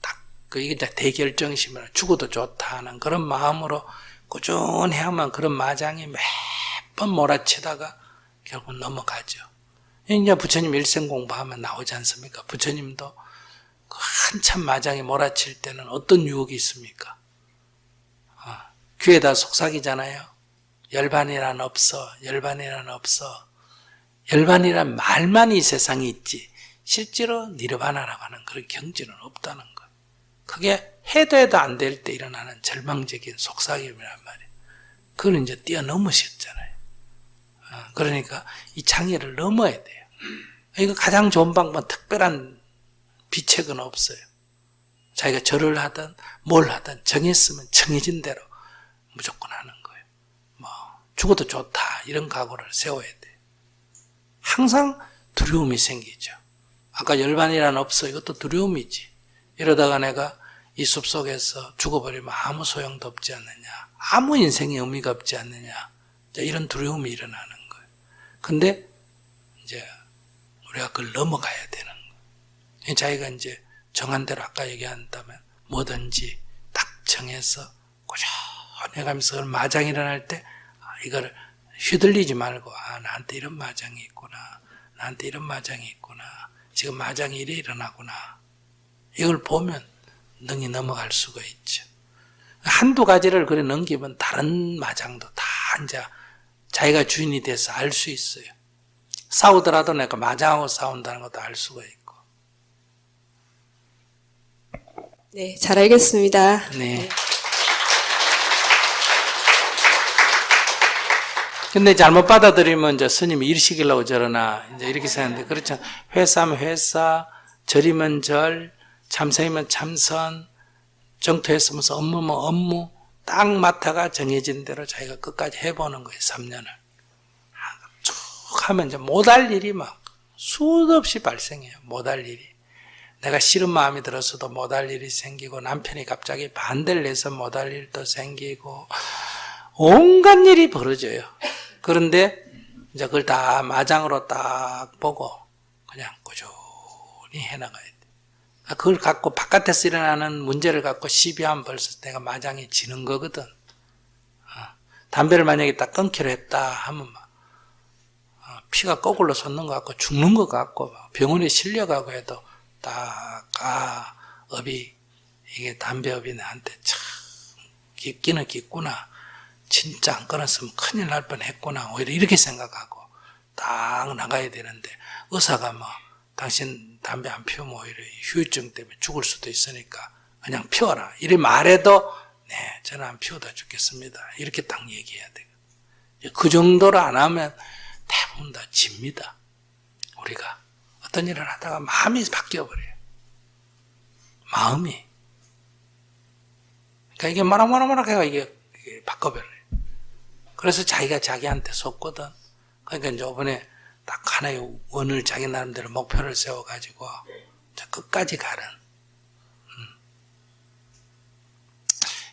딱, 이게 대결정심이라 죽어도 좋다 하는 그런 마음으로 꾸준히 하면 그런 마장이 몇 번 몰아치다가 결국 넘어가죠. 이제 부처님 일생 공부하면 나오지 않습니까? 부처님도 한참 마장이 몰아칠 때는 어떤 유혹이 있습니까? 귀에다 속삭이잖아요. 열반이란 없어. 열반이란 없어. 열반이란 말만 이 세상에 있지 실제로 니르바나라고 하는 그런 경지는 없다는 거. 그게 해도 안 될 때 일어나는 절망적인 속삭임이란 말이에요. 그걸 이제 뛰어넘으셨잖아요. 그러니까 이 장애를 넘어야 돼요. 이거 가장 좋은 방법은 특별한 비책은 없어요. 자기가 절을 하든 뭘 하든 정했으면 정해진 대로 무조건 하는 거예요. 죽어도 좋다 이런 각오를 세워야 돼요. 항상 두려움이 생기죠. 아까 열반이란 없어 이것도 두려움이지. 이러다가 내가 이 숲속에서 죽어버리면 아무 소용도 없지 않느냐. 아무 인생에 의미가 없지 않느냐. 이런 두려움이 일어나는 거예요. 근데 이제 우리가 그걸 넘어가야 되는 거예요. 자기가 이제 정한 대로 아까 얘기한다면 뭐든지 딱 정해서 꾸준히 가면서 그런 마장이 일어날 때 이걸 휘둘리지 말고 나한테 이런 마장이 있구나. 나한테 이런 마장이 있구나. 지금 마장이 이래 일어나구나. 이걸 보면 능히 넘어갈 수가 있죠. 한두 가지를 그래 넘기면 다른 마장도 다 이제 자기가 주인이 돼서 알 수 있어요. 싸우더라도 내가 마장하고 싸운다는 것도 알 수가 있고. 네, 잘 알겠습니다. 네. 근데 잘못 받아들이면 이제 스님이 일시키려고 저러나 이제 이렇게 생각하는데 그렇죠. 회사면 회사, 절이면 절, 참선이면 참선, 정토했으면 업무면 업무 딱 맡아가 정해진 대로 자기가 끝까지 해보는 거예요. 3년을. 쭉 하면 이제 못할 일이 막 수도 없이 발생해요. 못할 일이. 내가 싫은 마음이 들었어도 못할 일이 생기고 남편이 갑자기 반대를 해서 못할 일도 생기고 온갖 일이 벌어져요. 그런데 이제 그걸 다 마장으로 딱 보고 그냥 꾸준히 해나가야 돼. 그걸 갖고 바깥에서 일어나는 문제를 갖고 시비하면 벌써 내가 마장이 지는 거거든. 담배를 만약에 딱 끊기로 했다 하면 막 피가 거꾸로 솟는 것 같고 죽는 것 같고 병원에 실려가고 해도 딱 업이 이게 담배업이 나한테 참 깊기는 깊구나. 진짜 안 끊었으면 큰일 날 뻔했구나. 오히려 이렇게 생각하고 딱 나가야 되는데 의사가 당신 담배 안 피우면 오히려 후유증 때문에 죽을 수도 있으니까 그냥 피워라. 이래 말해도 네, 저는 안 피우다 죽겠습니다. 이렇게 딱 얘기해야 돼요. 그 정도로 안 하면 대부분 다 집니다. 우리가 어떤 일을 하다가 마음이 바뀌어버려요. 마음이. 그러니까 이게 뭐라 해가 이게 바꿔버려요. 그래서 자기가 자기한테 속거든. 그러니까 이제 이번에 딱 하나의 원을 자기 나름대로 목표를 세워가지고 끝까지 가는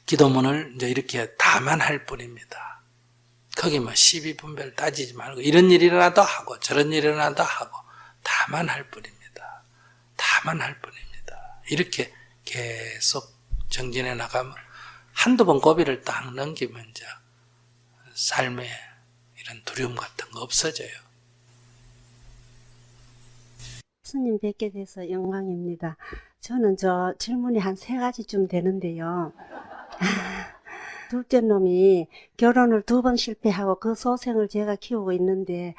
기도문을 이제 이렇게 다만 할 뿐입니다. 거기 뭐 시비분별 따지지 말고 이런 일이 일어나도 하고 저런 일이 일어나도 하고 다만 할 뿐입니다. 다만 할 뿐입니다. 이렇게 계속 정진해 나가면 한두 번 고비를 딱 넘기면 이제 삶에 이런 두려움 같은 거 없어져요. 스님 뵙게 돼서 영광입니다. 저는 질문이 한 3가지쯤 되는데요. 둘째 놈이 결혼을 2번 실패하고 그 소생을 제가 키우고 있는데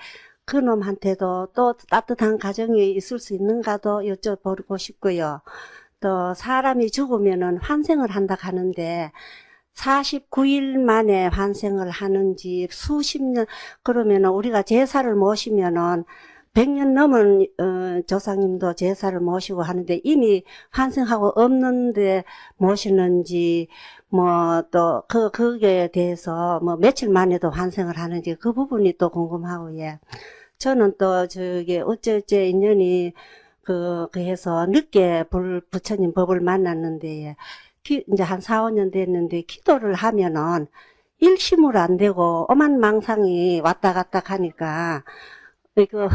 그 놈한테도 또 따뜻한 가정이 있을 수 있는가도 여쭤보고 싶고요. 또 사람이 죽으면은 환생을 한다 하는데 49일 만에 환생을 하는지 수십 년, 그러면은 우리가 제사를 모시면은 100년 넘은 조상님도 제사를 모시고 하는데 이미 환생하고 없는데 모시는지 뭐 또 그거에 대해서 뭐 며칠 만에도 환생을 하는지 그 부분이 또 궁금하고, 예. 저는 또 어째 인연이 해서 늦게 부처님 법을 만났는데, 이제 한 4, 5년 됐는데, 기도를 하면은 일심으로 안 되고, 엄한 망상이 왔다 갔다 하니까,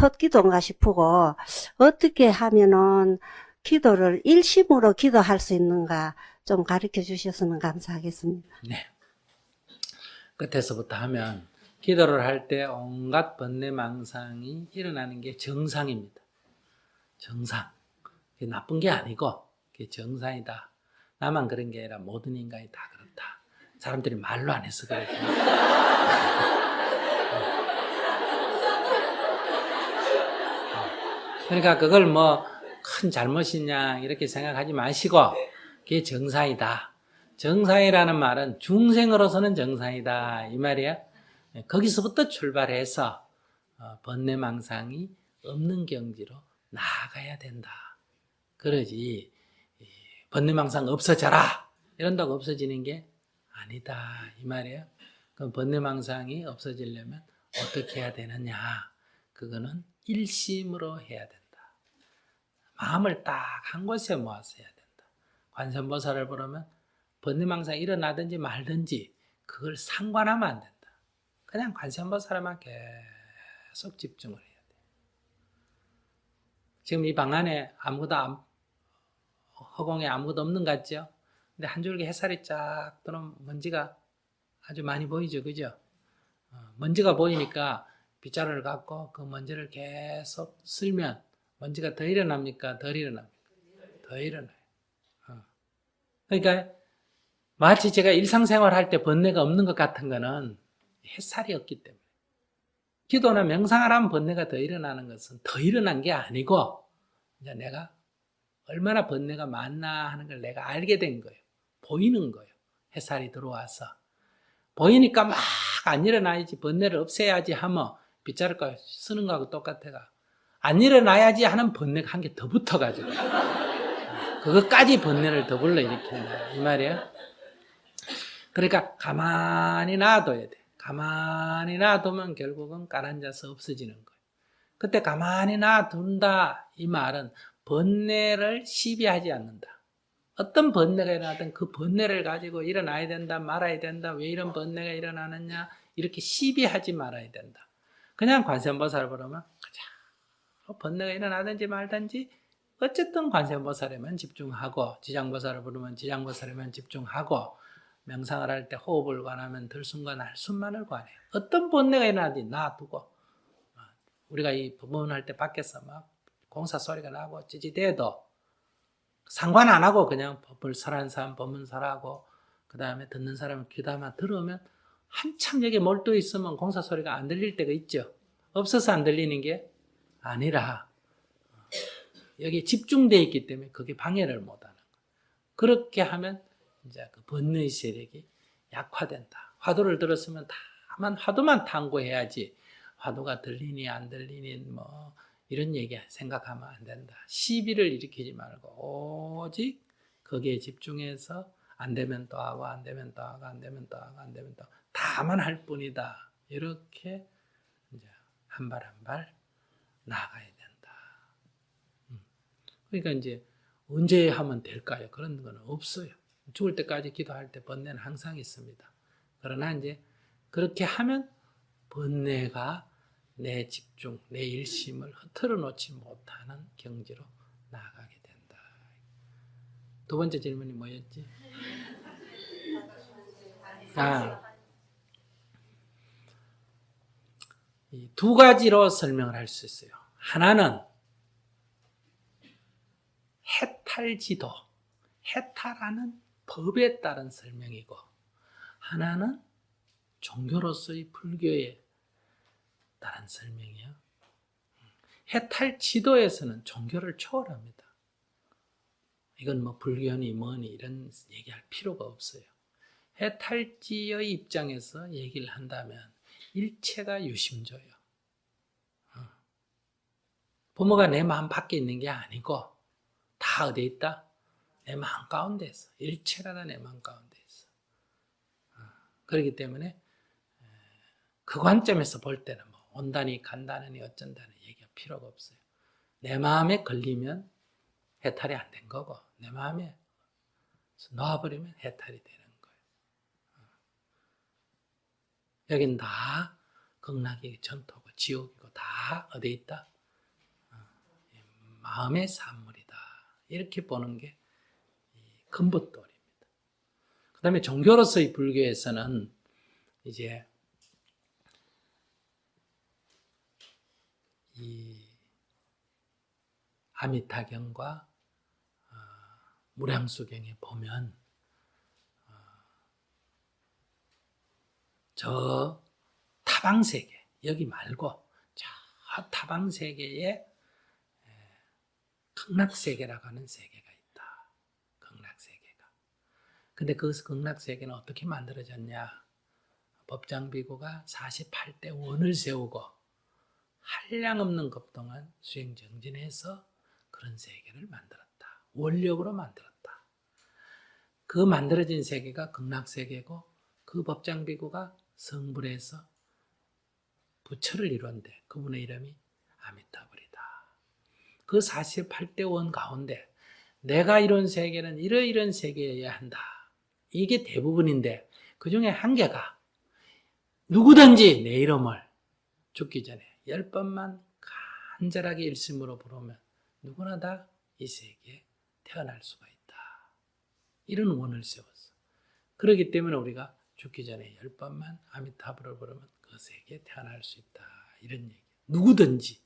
헛기도인가 싶고, 어떻게 하면은 기도를 일심으로 기도할 수 있는가 좀 가르쳐 주셨으면 감사하겠습니다. 네. 끝에서부터 하면 기도를 할 때 온갖 번뇌망상이 일어나는 게 정상입니다. 정상. 그게 나쁜 게 아니고 그게 정상이다. 나만 그런 게 아니라 모든 인간이 다 그렇다. 사람들이 말로 안 해서 그래. 그러니까 그걸 뭐 큰 잘못이냐 이렇게 생각하지 마시고 그게 정상이다. 정상이라는 말은 중생으로서는 정상이다 이 말이에요. 거기서부터 출발해서 번뇌망상이 없는 경지로 나아가야 된다. 그러지 번뇌망상 없어져라 이런다고 없어지는 게 아니다 이 말이에요. 그럼 번뇌망상이 없어지려면 어떻게 해야 되느냐? 그거는 일심으로 해야 된다. 마음을 딱 한 곳에 모아서 해야 된다. 관세음보살을 부르면 번뇌망상이 일어나든지 말든지 그걸 상관하면 안 된다. 그냥 관세음보살에만 계속 집중을 해야 돼. 지금 이 방 안에 허공에 아무것도 없는 것 같죠? 근데 한 줄기 햇살이 쫙 들어오면 먼지가 아주 많이 보이죠, 그죠? 먼지가 보이니까 빗자루를 갖고 그 먼지를 계속 쓸면 먼지가 더 일어납니까? 덜 일어납니까? 더 일어나요. 그러니까 마치 제가 일상생활 할 때 번뇌가 없는 것 같은 거는 햇살이 없기 때문에. 기도나 명상을 하면 번뇌가 더 일어나는 것은 더 일어난 게 아니고 이제 내가 얼마나 번뇌가 많나 하는 걸 내가 알게 된 거예요. 보이는 거예요. 햇살이 들어와서. 보이니까 막 안 일어나야지, 번뇌를 없애야지 하면 빗자루 쓰는 거하고 똑같아가. 안 일어나야지 하는 번뇌가 한 개 더 붙어가지고 그것까지 번뇌를 더 불러일으킨다 이 말이에요. 그러니까 가만히 놔둬야 돼. 가만히 놔두면 결국은 깔아앉아서 없어지는 거예요. 그때 가만히 놔둔다 이 말은 번뇌를 시비하지 않는다. 어떤 번뇌가 일어나든 그 번뇌를 가지고 일어나야 된다 말아야 된다 왜 이런 번뇌가 일어나느냐 이렇게 시비하지 말아야 된다. 그냥 관세음보살을 부르면 번뇌가 일어나든지 말든지 어쨌든 관세음보살에만 집중하고 지장보살을 부르면 지장보살에만 집중하고 명상을 할 때 호흡을 관하면 들숨과 날숨만을 관해요. 어떤 번뇌가 일어나든지 놔두고 우리가 이 법문할 때 밖에서 막 공사 소리가 나고 찌찌대도 상관 안 하고 그냥 법을 설한 사람 법문설하고 그 다음에 듣는 사람은 귀담아 들으면 한참 여기 몰두해 있으면 공사 소리가 안 들릴 때가 있죠. 없어서 안 들리는 게 아니라 여기 집중되어 있기 때문에 그게 방해를 못하는 거예요. 그렇게 하면 이제 그 번뇌의 세력이 약화된다. 화두를 들었으면 다만 화두만 탐구해야지 화두가 들리니 안 들리니 뭐 이런 얘기 생각하면 안 된다. 시비를 일으키지 말고 오직 거기에 집중해서 안 되면 또 하고 안 되면 또 하고 안 되면 또 하고 안 되면 또 하고 다만 할 뿐이다. 이렇게 이제 한 발 한 발 나아가야 된다. 그러니까 이제 언제 하면 될까요? 그런 건 없어요. 죽을 때까지 기도할 때 번뇌는 항상 있습니다. 그러나 이제 그렇게 하면 번뇌가 내 집중, 내 일심을 흐트러 놓지 못하는 경지로 나아가게 된다. 두 번째 질문이 뭐였지? 이 두 가지로 설명을 할 수 있어요. 하나는 해탈지도, 해탈하는 법에 따른 설명이고, 하나는 종교로서의 불교에 따른 설명이에요. 해탈지도에서는 종교를 초월합니다. 이건 뭐 불교니 뭐니 이런 얘기할 필요가 없어요. 해탈지의 입장에서 얘기를 한다면 일체가 유심조예요. 부모가 내 마음 밖에 있는 게 아니고 다 어디에 있다? 내 마음 가운데 있어. 일체가 다 내 마음 가운데 있어. 그렇기 때문에 그 관점에서 볼 때는 뭐 온다니 간다니 어쩐다니 얘기할 필요가 없어요. 내 마음에 걸리면 해탈이 안 된 거고 내 마음에 놓아버리면 해탈이 되는 거예요. 여긴 다 극락이 전토고 지옥이고 다 어디에 있다? 마음의 산물이다. 이렇게 보는 게 근본도리입니다. 그 다음에 종교로서의 불교에서는 이제 이 아미타경과 무량수경에 보면 저 타방세계, 여기 말고 저 타방세계에 극락세계라고 하는 세계가 있다. 극락세계가. 근데 그 극락세계는 어떻게 만들어졌냐? 법장비구가 48대 원을 세우고 한량없는 겁동안 수행정진해서 그런 세계를 만들었다. 원력으로 만들었다. 그 만들어진 세계가 극락세계고 그 법장비구가 성불해서 부처를 이룬데 그분의 이름이 아미타불이다. 그 48대 원 가운데 내가 이룬 세계는 이런 세계여야 한다. 이게 대부분인데 그 중에 한 개가 누구든지 내 이름을 죽기 전에 10번만 간절하게 일심으로 부르면 누구나 다 이 세계에 태어날 수가 있다. 이런 원을 세웠어. 그렇기 때문에 우리가 죽기 전에 10번만 아미타불을 부르면 그 세계에 태어날 수 있다. 이런 얘기. 누구든지.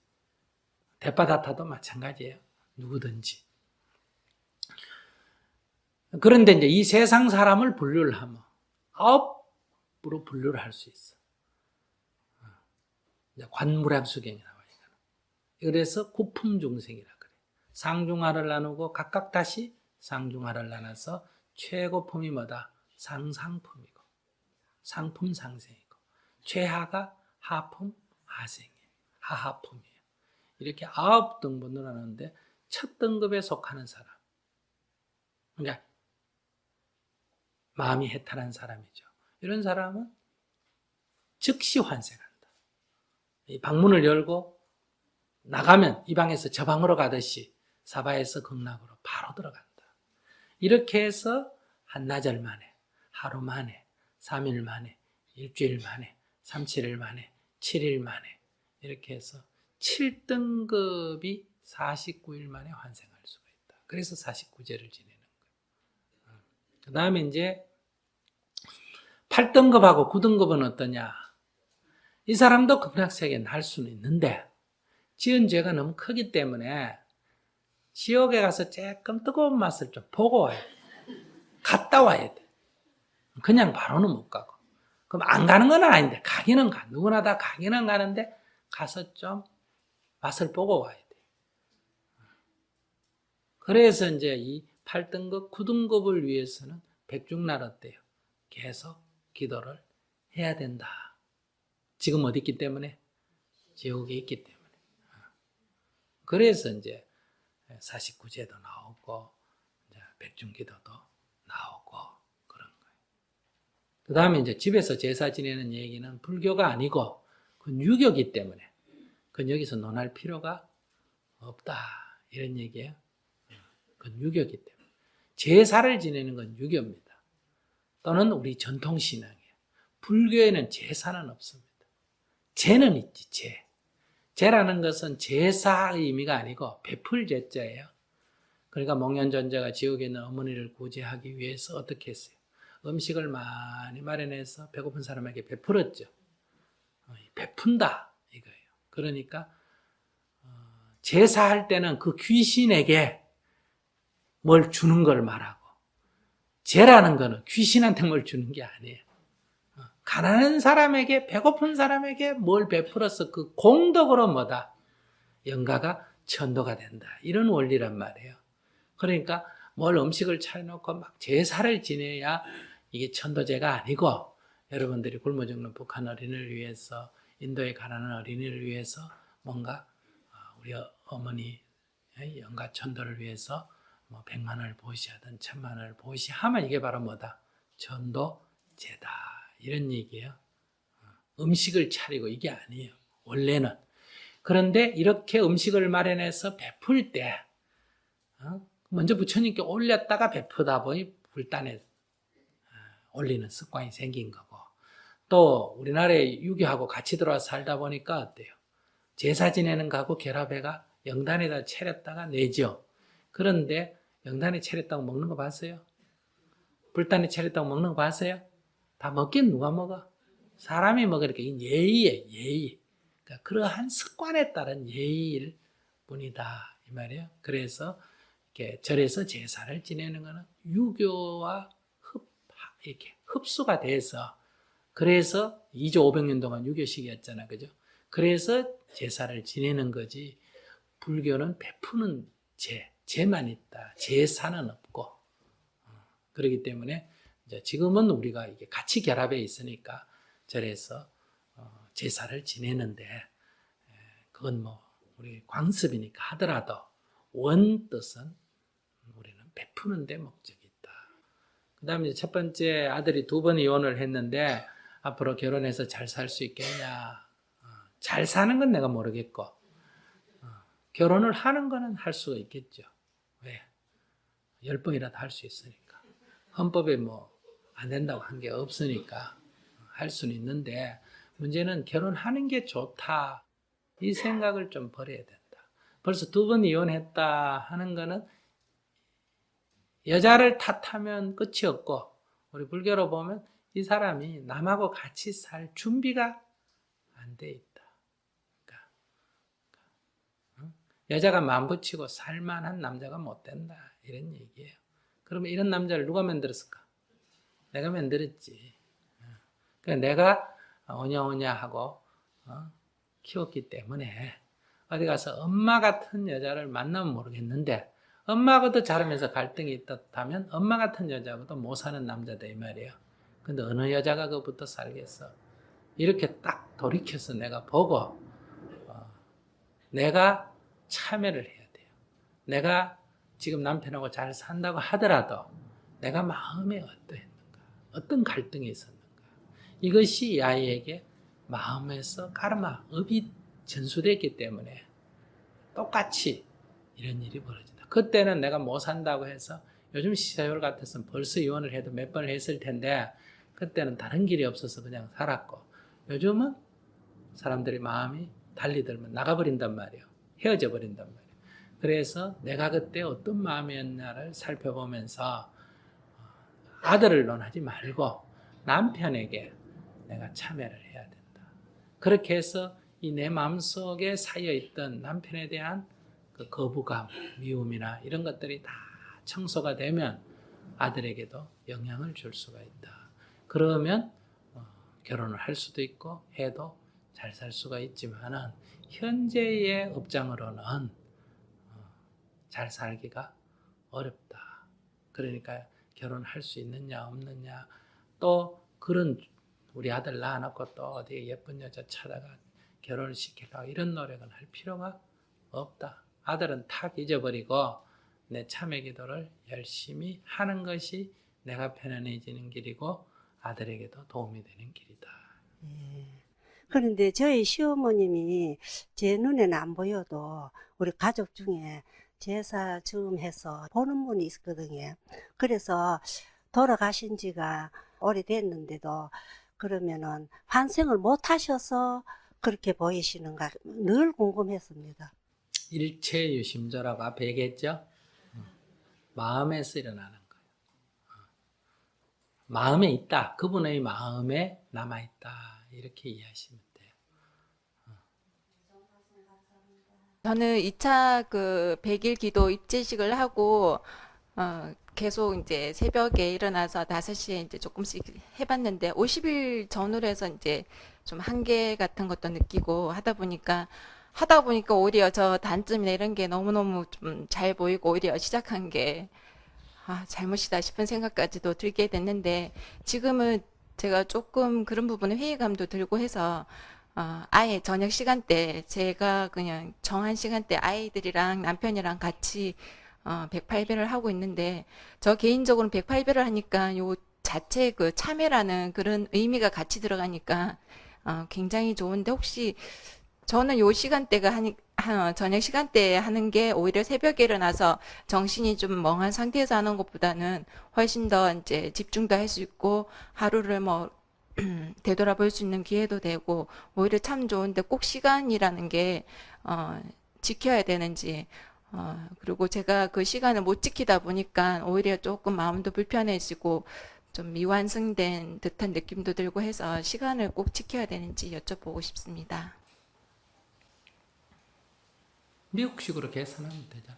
데파다타도 마찬가지예요. 누구든지. 그런데 이제 이 세상 사람을 분류를 하면 9으로 분류를 할 수 있어. 관무량수경이 나와요. 그래서 구품 중생이라 그래. 상중하를 나누고 각각 다시 상중하를 나눠서 최고품이 뭐다? 상상품이고 상품 상생이고 최하가 하품 하생이에요. 하하품이에요. 이렇게 9등분으로 나누는데 첫 등급에 속하는 사람. 그러니까 마음이 해탈한 사람이죠. 이런 사람은 즉시 환생한다. 이 방문을 열고 나가면 이 방에서 저 방으로 가듯이 사바에서 극락으로 바로 들어간다. 이렇게 해서 한나절 만에, 하루 만에, 3일 만에, 일주일 만에, 37일 만에, 7일 만에 이렇게 해서 7등급이 49일 만에 환생할 수가 있다. 그래서 49제를 지내는 거예요. 그 다음에 이제 8등급하고 9등급은 어떠냐? 이 사람도 극락세계에 날 수는 있는데 지은 죄가 너무 크기 때문에 지옥에 가서 조금 뜨거운 맛을 좀 보고 와야 돼. 갔다 와야 돼. 그냥 바로는 못 가고. 그럼 안 가는 건 아닌데 가기는 가. 누구나 다 가기는 가는데 가서 좀 맛을 보고 와야 돼. 그래서 이제 이 8등급, 9등급을 위해서는 백중날 어때요? 계속 기도를 해야 된다. 지금 어디 있기 때문에? 지옥에 있기 때문에. 그래서 이제 49제도 나오고 이제 백중기도도 나오고 그런 거예요. 그 다음에 이제 집에서 제사 지내는 얘기는 불교가 아니고 그건 유교기 때문에 그건 여기서 논할 필요가 없다 이런 얘기예요. 그건 유교기 때문에 제사를 지내는 건 유교입니다. 또는 우리 전통신앙이에요. 불교에는 제사는 없습니다. 제는 있지, 제. 제라는 것은 제사의 의미가 아니고 베풀 제자예요. 그러니까 목련존자가 지옥에 있는 어머니를 구제하기 위해서 어떻게 했어요? 음식을 많이 마련해서 배고픈 사람에게 베풀었죠. 베푼다 이거예요. 그러니까 제사할 때는 그 귀신에게 뭘 주는 걸 말하고 제라는 거는 귀신한테 뭘 주는 게 아니에요. 가난한 사람에게 배고픈 사람에게 뭘 베풀어서 그 공덕으로 뭐다? 영가가 천도가 된다. 이런 원리란 말이에요. 그러니까 뭘 음식을 차려놓고 막 제사를 지내야 이게 천도제가 아니고 여러분들이 굶어 죽는 북한 어린이를 위해서 인도에 가난한 어린이를 위해서 뭔가 우리 어머니 영가 천도를 위해서 뭐 100만 원을 보시하든 1000만 원을 보시하면 이게 바로 뭐다? 천도제다. 이런 얘기예요. 음식을 차리고 이게 아니에요. 원래는. 그런데 이렇게 음식을 마련해서 베풀 때 먼저 부처님께 올렸다가 베푸다 보니 불단에 올리는 습관이 생긴 거고 또 우리나라에 유교하고 같이 들어와 살다 보니까 어때요? 제사 지내는 거하고 결합해가 영단에다 차렸다가 내죠. 그런데 영단에 차렸다고 먹는 거 봤어요? 불단에 차렸다고 먹는 거 봤어요? 다 먹긴 누가 먹어? 사람이 먹으니까 이게 예의예요, 예의. 그러니까 그러한 습관에 따른 예의일 뿐이다 이 말이에요. 그래서 이렇게 절에서 제사를 지내는 것은 유교와 이렇게 흡수가 돼서 그래서 2조 500년 동안 유교식이었잖아, 그죠? 그래서 제사를 지내는 거지. 불교는 베푸는 제만 있다. 제사는 없고. 그렇기 때문에 이제 지금은 우리가 이게 같이 결합해 있으니까 절에서 제사를 지내는데 그건 뭐 우리 광습이니까 하더라도 원 뜻은 우리는 베푸는 데 목적이 있다. 그 다음에 첫 번째 아들이 2번 이혼을 했는데 앞으로 결혼해서 잘 살 수 있겠냐. 잘 사는 건 내가 모르겠고 결혼을 하는 거는 할 수가 있겠죠. 왜? 10번이라도 할 수 있으니까. 헌법에 뭐 안 된다고 한 게 없으니까 할 수는 있는데 문제는 결혼하는 게 좋다. 이 생각을 좀 버려야 된다. 벌써 2번 이혼했다 하는 거는 여자를 탓하면 끝이 없고 우리 불교로 보면 이 사람이 남하고 같이 살 준비가 안 돼 있다. 그러니까 여자가 마음 붙이고 살만한 남자가 못 된다. 이런 얘기예요. 그러면 이런 남자를 누가 만들었을까? 내가 만들었지. 그러니까 내가 오냐오냐 하고 키웠기 때문에 어디 가서 엄마 같은 여자를 만나면 모르겠는데 엄마하고도 자라면서 갈등이 있다면 엄마 같은 여자하고도 못 사는 남자다 이 말이에요. 근데 어느 여자가 그것부터 살겠어? 이렇게 딱 돌이켜서 내가 보고 내가 참여를 해야 돼요. 내가 지금 남편하고 잘 산다고 하더라도 내가 마음에 어떠했는가? 어떤 갈등이 있었는가? 이것이 이 아이에게 마음에서 카르마, 업이 전수됐기 때문에 똑같이 이런 일이 벌어진다. 그때는 내가 못 산다고 해서 요즘 시세월 같았으면 벌써 이혼을 해도 몇 번을 했을 텐데 그때는 다른 길이 없어서 그냥 살았고 요즘은 사람들이 마음이 달리 들면 나가버린단 말이에요. 헤어져 버린단 말이에요. 그래서 내가 그때 어떤 마음이었나를 살펴보면서 아들을 논하지 말고 남편에게 내가 참여를 해야 된다. 그렇게 해서 이 내 마음속에 쌓여있던 남편에 대한 그 거부감, 미움이나 이런 것들이 다 청소가 되면 아들에게도 영향을 줄 수가 있다. 그러면 결혼을 할 수도 있고 해도 잘 살 수가 있지만은 현재의 업장으로는 잘 살기가 어렵다. 그러니까 결혼할 수 있느냐 없느냐 또 그런 우리 아들 낳아놓고 또 어디 예쁜 여자 찾아가 결혼을 시키려고 이런 노력은 할 필요가 없다. 아들은 탁 잊어버리고 내 참회 기도를 열심히 하는 것이 내가 편안해지는 길이고 아들에게도 도움이 되는 길이다. 그런데 저희 시어머님이 제 눈에는 안 보여도 우리 가족 중에 제사 좀 해서 보는 분이 있거든요. 그래서 돌아가신 지가 오래됐는데도 그러면은 환생을 못 하셔서 그렇게 보이시는가 늘 궁금했습니다. 일체 유심조라고 앞에 얘기했죠? 마음에서 일어나는 거예요. 마음에 있다. 그분의 마음에 남아있다. 이렇게 이해하시면 돼요. 저는 2차 그 100일 기도 입제식을 하고 계속 이제 새벽에 일어나서 5시에 이제 조금씩 해봤는데 50일 전후로 해서 이제 좀 한계 같은 것도 느끼고 하다 보니까 오히려 저 단점이나 이런 게 너무너무 좀 잘 보이고 오히려 시작한 게 잘못이다 싶은 생각까지도 들게 됐는데 지금은 제가 조금 그런 부분에 회의감도 들고 해서 아예 저녁 시간대 제가 그냥 정한 시간대 아이들이랑 남편이랑 같이 108배를 하고 있는데 저 개인적으로는 108배를 하니까 요 자체 그 참회라는 그런 의미가 같이 들어가니까 굉장히 좋은데 혹시 저는 요 시간대가 저녁 시간대에 하는 게 오히려 새벽에 일어나서 정신이 좀 멍한 상태에서 하는 것보다는 훨씬 더 이제 집중도 할 수 있고 하루를 뭐 되돌아볼 수 있는 기회도 되고 오히려 참 좋은데 꼭 시간이라는 게 지켜야 되는지 그리고 제가 그 시간을 못 지키다 보니까 오히려 조금 마음도 불편해지고 좀 미완성된 듯한 느낌도 들고 해서 시간을 꼭 지켜야 되는지 여쭤보고 싶습니다. 미국식으로 계산하면 되죠.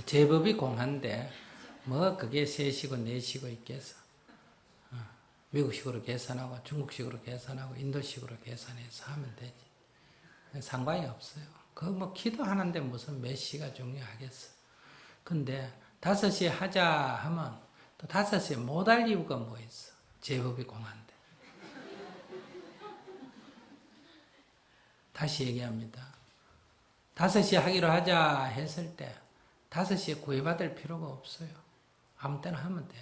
제법이 공한데 뭐 그게 3시고 4시고 있겠어. 미국식으로 계산하고 중국식으로 계산하고 인도식으로 계산해서 하면 되지. 상관이 없어요. 그 뭐 기도하는데 무슨 몇 시가 중요하겠어. 근데 5시에 하자 하면 또 5시에 못 할 이유가 뭐 있어. 제법이 공한데. 다시 얘기합니다. 5시에 하기로 하자 했을 때 5시에 구애받을 필요가 없어요. 아무 때나 하면 돼.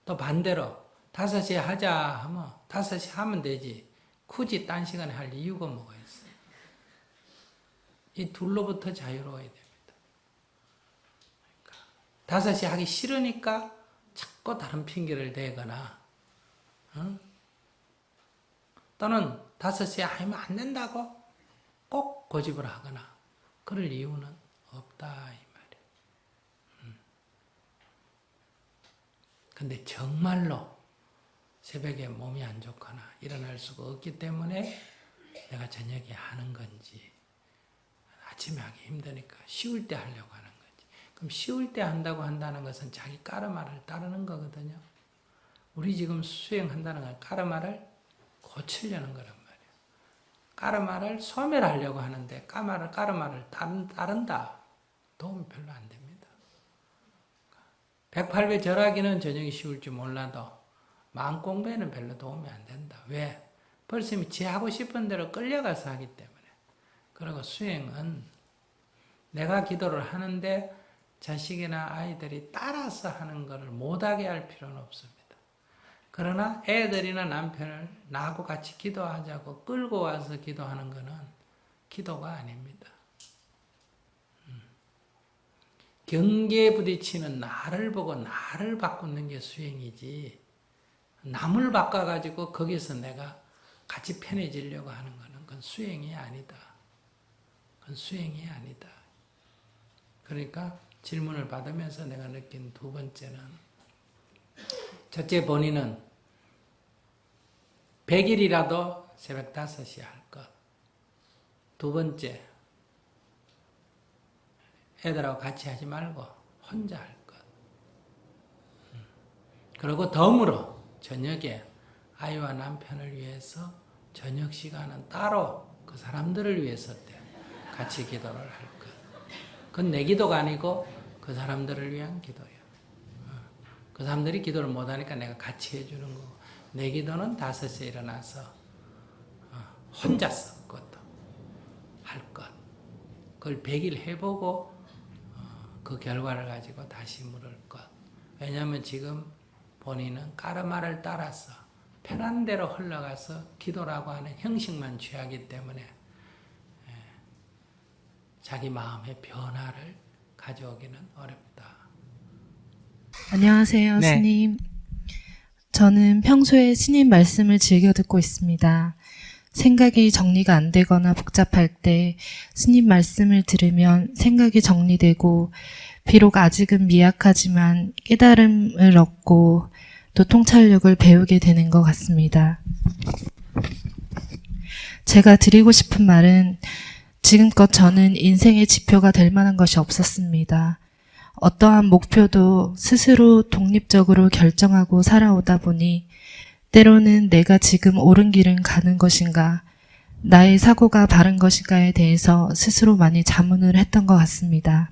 또 반대로 5시에 하자 하면 5시 하면 되지. 굳이 딴 시간에 할 이유가 뭐가 있어. 이 둘로부터 자유로워야 됩니다. 그러니까 5시에 하기 싫으니까 자꾸 다른 핑계를 대거나 또는 5시에 하면 안 된다고 꼭 고집을 하거나 그럴 이유는 없다 이 말이에요. 근데 정말로 새벽에 몸이 안 좋거나 일어날 수가 없기 때문에 내가 저녁에 하는 건지 아침에 하기 힘드니까 쉬울 때 하려고 하는 건지 그럼 쉬울 때 한다고 한다는 것은 자기 까르마를 따르는 거거든요. 우리 지금 수행한다는 건 까르마를 고치려는 거란 말이에요. 까르마를 소멸하려고 하는데 까르마를 따른다. 도움이 별로 안 됩니다. 108배 절하기는 저녁이 쉬울지 몰라도 마음공부에는 별로 도움이 안 된다. 왜? 벌써 지 하고 싶은 대로 끌려가서 하기 때문에. 그리고 수행은 내가 기도를 하는데 자식이나 아이들이 따라서 하는 것을 못하게 할 필요는 없습니다. 그러나 애들이나 남편을 나하고 같이 기도하자고 끌고 와서 기도하는 것은 기도가 아닙니다. 경계에 부딪히는 나를 보고 나를 바꾸는 게 수행이지 남을 바꿔가지고 거기서 내가 같이 편해지려고 하는 것은 그건 수행이 아니다. 그건 수행이 아니다. 그러니까 질문을 받으면서 내가 느낀 두 번째는 첫째 본인은 100일이라도 새벽 5시에 할 것. 두 번째, 애들하고 같이 하지 말고 혼자 할 것. 그리고 덤으로 저녁에 아이와 남편을 위해서 저녁 시간은 따로 그 사람들을 위해서 같이 기도를 할 것. 그건 내 기도가 아니고 그 사람들을 위한 기도예요. 그 사람들이 기도를 못하니까 내가 같이 해주는 거고 내 기도는 5시에 일어나서 혼자서 그것도 할 것. 그걸 100일 해보고 그 결과를 가지고 다시 물을 것. 왜냐하면 지금 본인은 까르마를 따라서 편한 대로 흘러가서 기도라고 하는 형식만 취하기 때문에 자기 마음의 변화를 가져오기는 어렵다. 안녕하세요, 네. 스님. 저는 평소에 스님 말씀을 즐겨 듣고 있습니다. 생각이 정리가 안 되거나 복잡할 때 스님 말씀을 들으면 생각이 정리되고 비록 아직은 미약하지만 깨달음을 얻고 또 통찰력을 배우게 되는 것 같습니다. 제가 드리고 싶은 말은 지금껏 저는 인생의 지표가 될 만한 것이 없었습니다. 어떠한 목표도 스스로 독립적으로 결정하고 살아오다 보니 때로는 내가 지금 옳은 길은 가는 것인가, 나의 사고가 바른 것인가에 대해서 스스로 많이 자문을 했던 것 같습니다.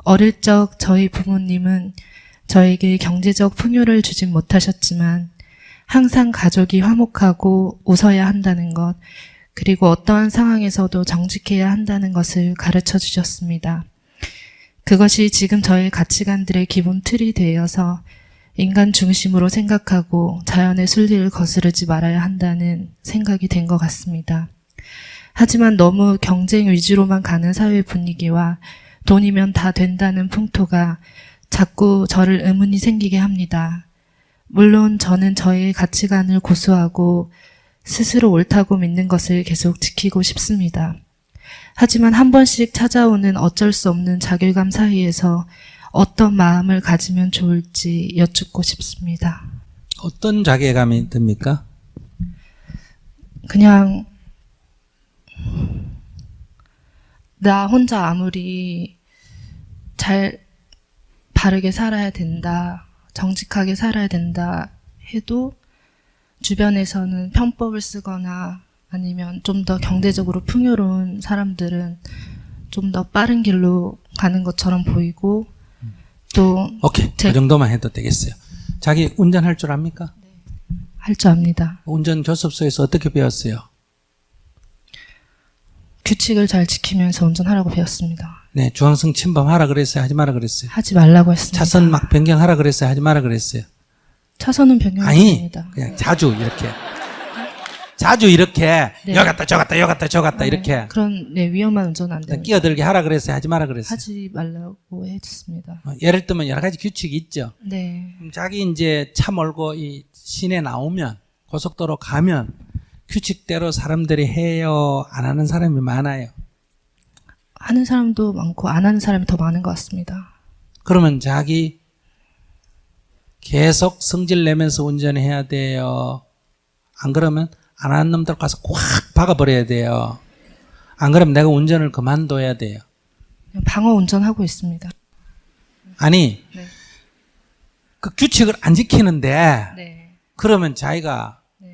어릴 적 저희 부모님은 저에게 경제적 풍요를 주진 못하셨지만 항상 가족이 화목하고 웃어야 한다는 것, 그리고 어떠한 상황에서도 정직해야 한다는 것을 가르쳐 주셨습니다. 그것이 지금 저의 가치관들의 기본 틀이 되어서 인간 중심으로 생각하고 자연의 순리를 거스르지 말아야 한다는 생각이 된 것 같습니다. 하지만 너무 경쟁 위주로만 가는 사회 분위기와 돈이면 다 된다는 풍토가 자꾸 저를 의문이 생기게 합니다. 물론 저는 저의 가치관을 고수하고 스스로 옳다고 믿는 것을 계속 지키고 싶습니다. 하지만 한 번씩 찾아오는 어쩔 수 없는 자괴감 사이에서 어떤 마음을 가지면 좋을지 여쭙고 싶습니다. 어떤 자괴감이 듭니까? 그냥 나 혼자 아무리 잘 바르게 살아야 된다, 정직하게 살아야 된다 해도 주변에서는 편법을 쓰거나 아니면 좀 더 경제적으로 풍요로운 사람들은 좀 더 빠른 길로 가는 것처럼 보이고 또 오케이. 그 정도만 해도 되겠어요. 자기 운전할 줄 압니까? 할 줄 압니다. 운전 교습소에서 어떻게 배웠어요? 규칙을 잘 지키면서 운전하라고 배웠습니다. 네, 중앙선 침범하라 그랬어요? 하지 마라 그랬어요? 하지 말라고 했습니다. 차선 막 변경하라 그랬어요? 하지 마라 그랬어요? 차선은 변경이 아니, 됩니다. 그냥 자주 이렇게. 자주 이렇게, 네. 여 갔다 저 갔다 여 갔다 저 갔다 이렇게 그런 위험한 운전은 안 됩니다. 끼어들게 하라 그랬어요? 하지 마라 그랬어요? 하지 말라고 해줬습니다. 예를 들면 여러 가지 규칙이 있죠. 네. 그럼 자기 이제 차 몰고 이 시내 나오면, 고속도로 가면 규칙대로 사람들이 해요? 안 하는 사람이 많아요? 하는 사람도 많고 안 하는 사람이 더 많은 것 같습니다. 그러면 자기 계속 성질 내면서 운전해야 돼요? 안 그러면 안 하는 놈들 가서 꽉 박아버려야 돼요? 안 그러면 내가 운전을 그만둬야 돼요? 그냥 방어 운전하고 있습니다. 아니, 네. 그 규칙을 안 지키는데 네. 그러면 자기가 네.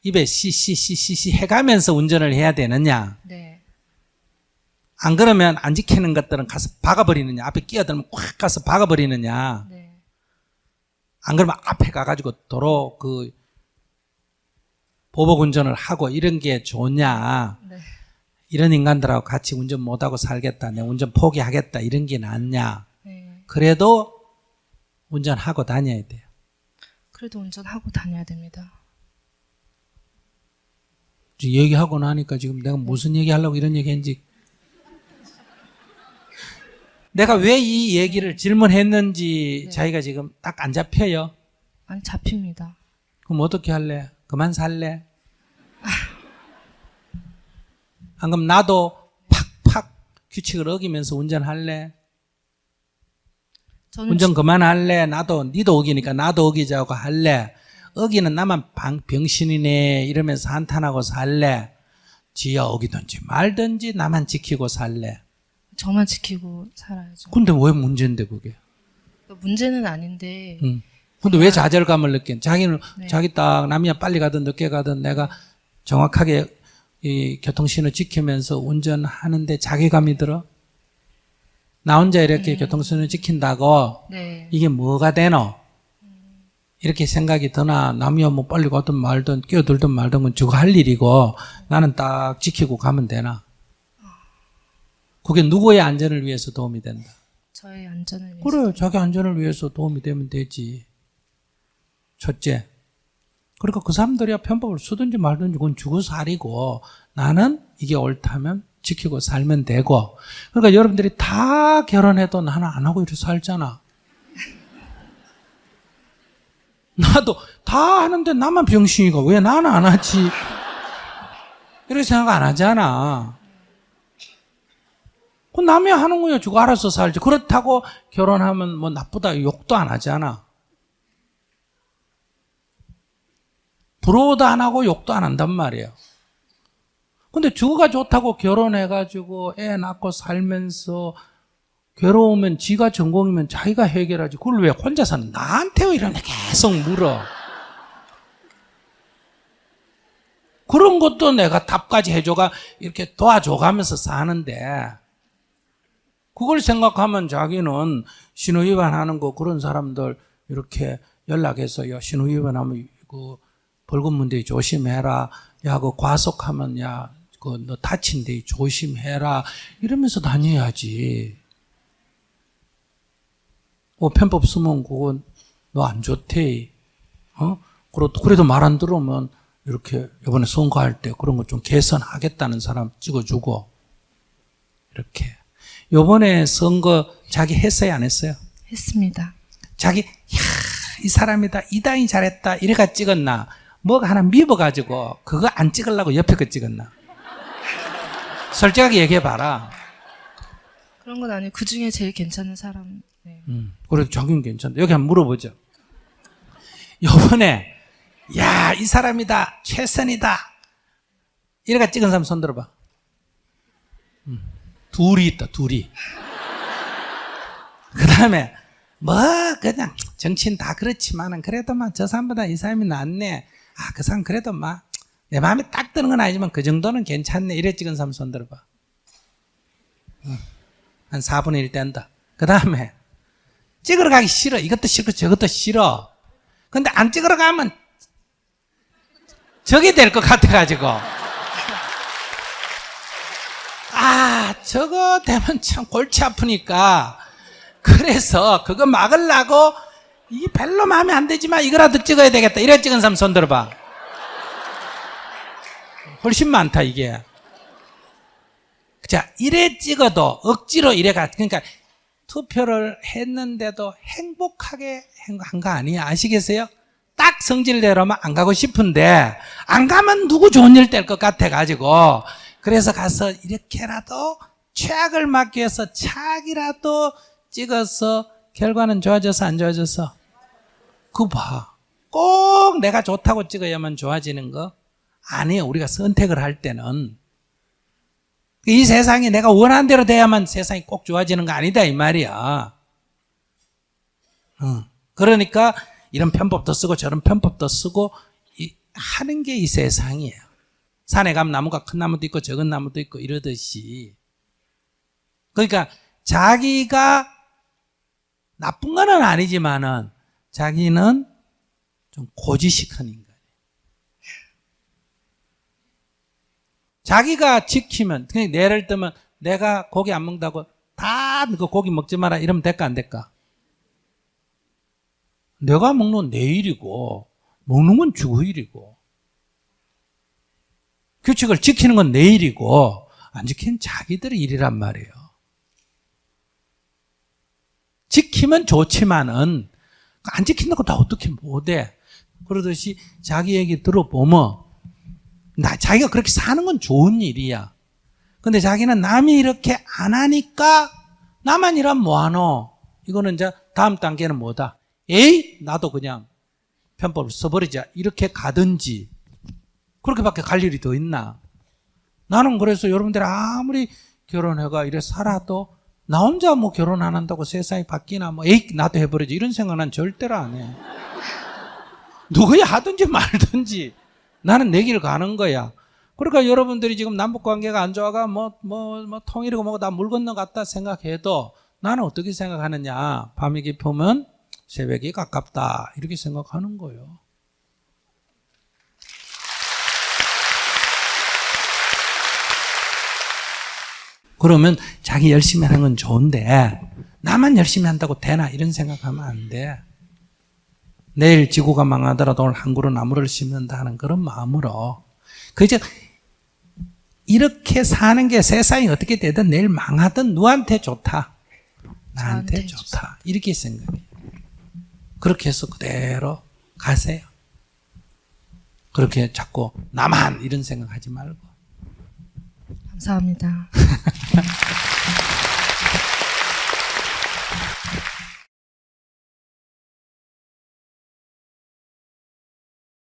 입에 씨씨씨씨 해가면서 운전을 해야 되느냐? 네. 안 그러면 안 지키는 것들은 가서 박아버리느냐? 앞에 끼어들면 꽉 가서 박아버리느냐? 네. 안 그러면 앞에 가가지고 도로 그 보복 운전을 하고 이런 게 좋냐? 네. 이런 인간들하고 같이 운전 못하고 살겠다. 내 운전 포기하겠다. 이런 게 낫냐? 네. 그래도 운전하고 다녀야 돼요. 그래도 운전하고 다녀야 됩니다. 얘기하고 나니까 지금 내가 무슨 얘기하려고 이런 얘기했는지, 내가 왜 이 얘기를 질문했는지 네. 자기가 지금 딱 안 잡혀요. 아니, 잡힙니다. 그럼 어떻게 할래? 그만 살래? 안 그럼 나도 팍팍 규칙을 어기면서 운전할래? 저는 운전 그만할래? 나도 니도 어기니까 나도 어기자고 할래? 어기는 나만 병신이네 이러면서 한탄하고 살래? 지야 어기든지 말든지 나만 지키고 살래? 저만 지키고 살아야죠. 근데 왜 문제인데 그게? 문제는 아닌데 응. 근데 왜 좌절감을 느끼는? 자기는 네. 자기 딱 남이야 빨리 가든 늦게 가든 내가 정확하게 이 교통신호 지키면서 운전하는데 자괴감이 들어? 나 혼자 이렇게 교통신호 지킨다고 네. 이게 뭐가 되노? 이렇게 생각이 드나 남이야 뭐 빨리 가든 말든 끼어들든 말든 건 저거 할 일이고 나는 딱 지키고 가면 되나? 그게 누구의 안전을 위해서 도움이 된다. 저의 안전을 위해서. 그래, 자기 안전을 위해서 도움이 되면 되지. 첫째. 그러니까 그 사람들이야 편법을 쓰든지 말든지 그건 죽어살이고 나는 이게 옳다면 지키고 살면 되고. 그러니까 여러분들이 다 결혼해도 나는 안 하고 이렇게 살잖아. 나도 다 하는데 나만 병신이고 왜 나는 안 하지? 이렇게 생각 안 하잖아. 그 남이 하는 거야. 주고 알아서 살지. 그렇다고 결혼하면 뭐 나쁘다 욕도 안 하잖아. 부러워도 안 하고 욕도 안 한단 말이에요. 근데 주가 좋다고 결혼해가지고 애 낳고 살면서 괴로우면 지가 전공이면 자기가 해결하지. 그걸 왜 혼자서는 나한테 왜 이러냐 계속 물어. 그런 것도 내가 답까지 해줘가 이렇게 도와줘가면서 사는데 그걸 생각하면 자기는 신호위반하는 거 그런 사람들 이렇게 연락해서 야 신호위반하면 그 벌금 문제 조심해라. 야 그 과속하면 야 그 너 다친데 조심해라. 이러면서 다녀야지. 편법 쓰면 그건 너 안 좋대. 그래도 말 안 들으면 이렇게 이번에 선거할 때 그런 거 좀 개선하겠다는 사람 찍어주고 이렇게. 이번에 선거 자기 했어요 안 했어요? 했습니다. 자기 이 사람이다 이다이 잘했다 이래가 찍었나? 뭐가 하나 미워가지고 그거 안 찍으려고 옆에 거 찍었나? 솔직하게 얘기해봐라. 그런 건 아니고 그 중에 제일 괜찮은 사람. 네. 그래도 자기는 괜찮다. 여기 한번 물어보죠. 요번에 야, 이 사람이다. 최선이다. 이래가 찍은 사람 손 들어봐. 둘이 있다. 둘이. 그 다음에 뭐 그냥 정치인 다 그렇지만은 그래도 막 저 사람보다 이 사람이 낫네. 아, 그 사람 그래도 막 내 마음에 딱 드는 건 아니지만 그 정도는 괜찮네. 이래 찍은 사람 손 들어봐. 한 4분의 1 된다. 그 다음에 찍으러 가기 싫어. 이것도 싫고 저것도 싫어. 근데 안 찍으러 가면 저게 될 것 같아가지고 아 저거 되면 참 골치 아프니까 그래서 그거 막으려고 이 별로 마음에 안 들지만 이거라도 찍어야 되겠다. 이래 찍은 사람 손 들어봐. 훨씬 많다 이게. 자 이래 찍어도 억지로 이래가 그러니까 투표를 했는데도 행복하게 한 거 아니야. 아시겠어요? 딱 성질대로만 안 가고 싶은데 안 가면 누구 좋은 일 될 것 같아가지고 그래서 가서 이렇게라도 최악을 막기 위해서 착이라도 찍어서 결과는 좋아져서 안 좋아져서 그거 봐. 꼭 내가 좋다고 찍어야만 좋아지는 거 아니에요. 우리가 선택을 할 때는 이 세상이 내가 원하는 대로 돼야만 세상이 꼭 좋아지는 거 아니다 이 말이야. 그러니까 이런 편법도 쓰고 저런 편법도 쓰고 하는 게 이 세상이에요. 산에 가면 나무가 큰 나무도 있고 적은 나무도 있고 이러듯이. 그러니까 자기가 나쁜 거는 아니지만은 자기는 좀 고지식한 인간이에요. 자기가 지키면 그냥 예를 들면 내가 고기 안 먹는다고 다 그 고기 먹지 마라 이러면 될까 안 될까? 내가 먹는 건 내 일이고 먹는 건 주의 일이고 규칙을 지키는 건 내 일이고 안 지키는 자기들의 일이란 말이에요. 지키면 좋지만은 안 지킨다고 다 어떻게 못해. 그러듯이 자기 얘기 들어보면 자기가 그렇게 사는 건 좋은 일이야. 근데 자기는 남이 이렇게 안 하니까 나만 이러면 뭐하노? 이거는 이제 다음 단계는 뭐다? 에이 나도 그냥 편법을 써버리자 이렇게 가든지 그렇게밖에 갈 일이 더 있나? 나는 그래서 여러분들 아무리 결혼해가 이래 살아도 나 혼자 뭐 결혼 안 한다고 세상이 바뀌나 뭐 에이 나도 해버리지 이런 생각 난 절대로 안 해. 누구야 하든지 말든지 나는 내 길 가는 거야. 그러니까 여러분들이 지금 남북관계가 안 좋아가 뭐 통일이고 뭐고 다 물 건너갔다 생각해도 나는 어떻게 생각하느냐. 밤이 깊으면 새벽이 가깝다 이렇게 생각하는 거예요. 그러면 자기 열심히 하는 건 좋은데 나만 열심히 한다고 되나 이런 생각하면 안 돼. 내일 지구가 망하더라도 오늘 한 그루 나무를 심는다 하는 그런 마음으로 그저 이렇게 사는 게 세상이 어떻게 되든 내일 망하든 누구한테 좋다. 나한테 저한테 좋다. 이렇게 생각해요. 그렇게 해서 그대로 가세요. 그렇게 자꾸 나만 이런 생각하지 말고. 감사합니다.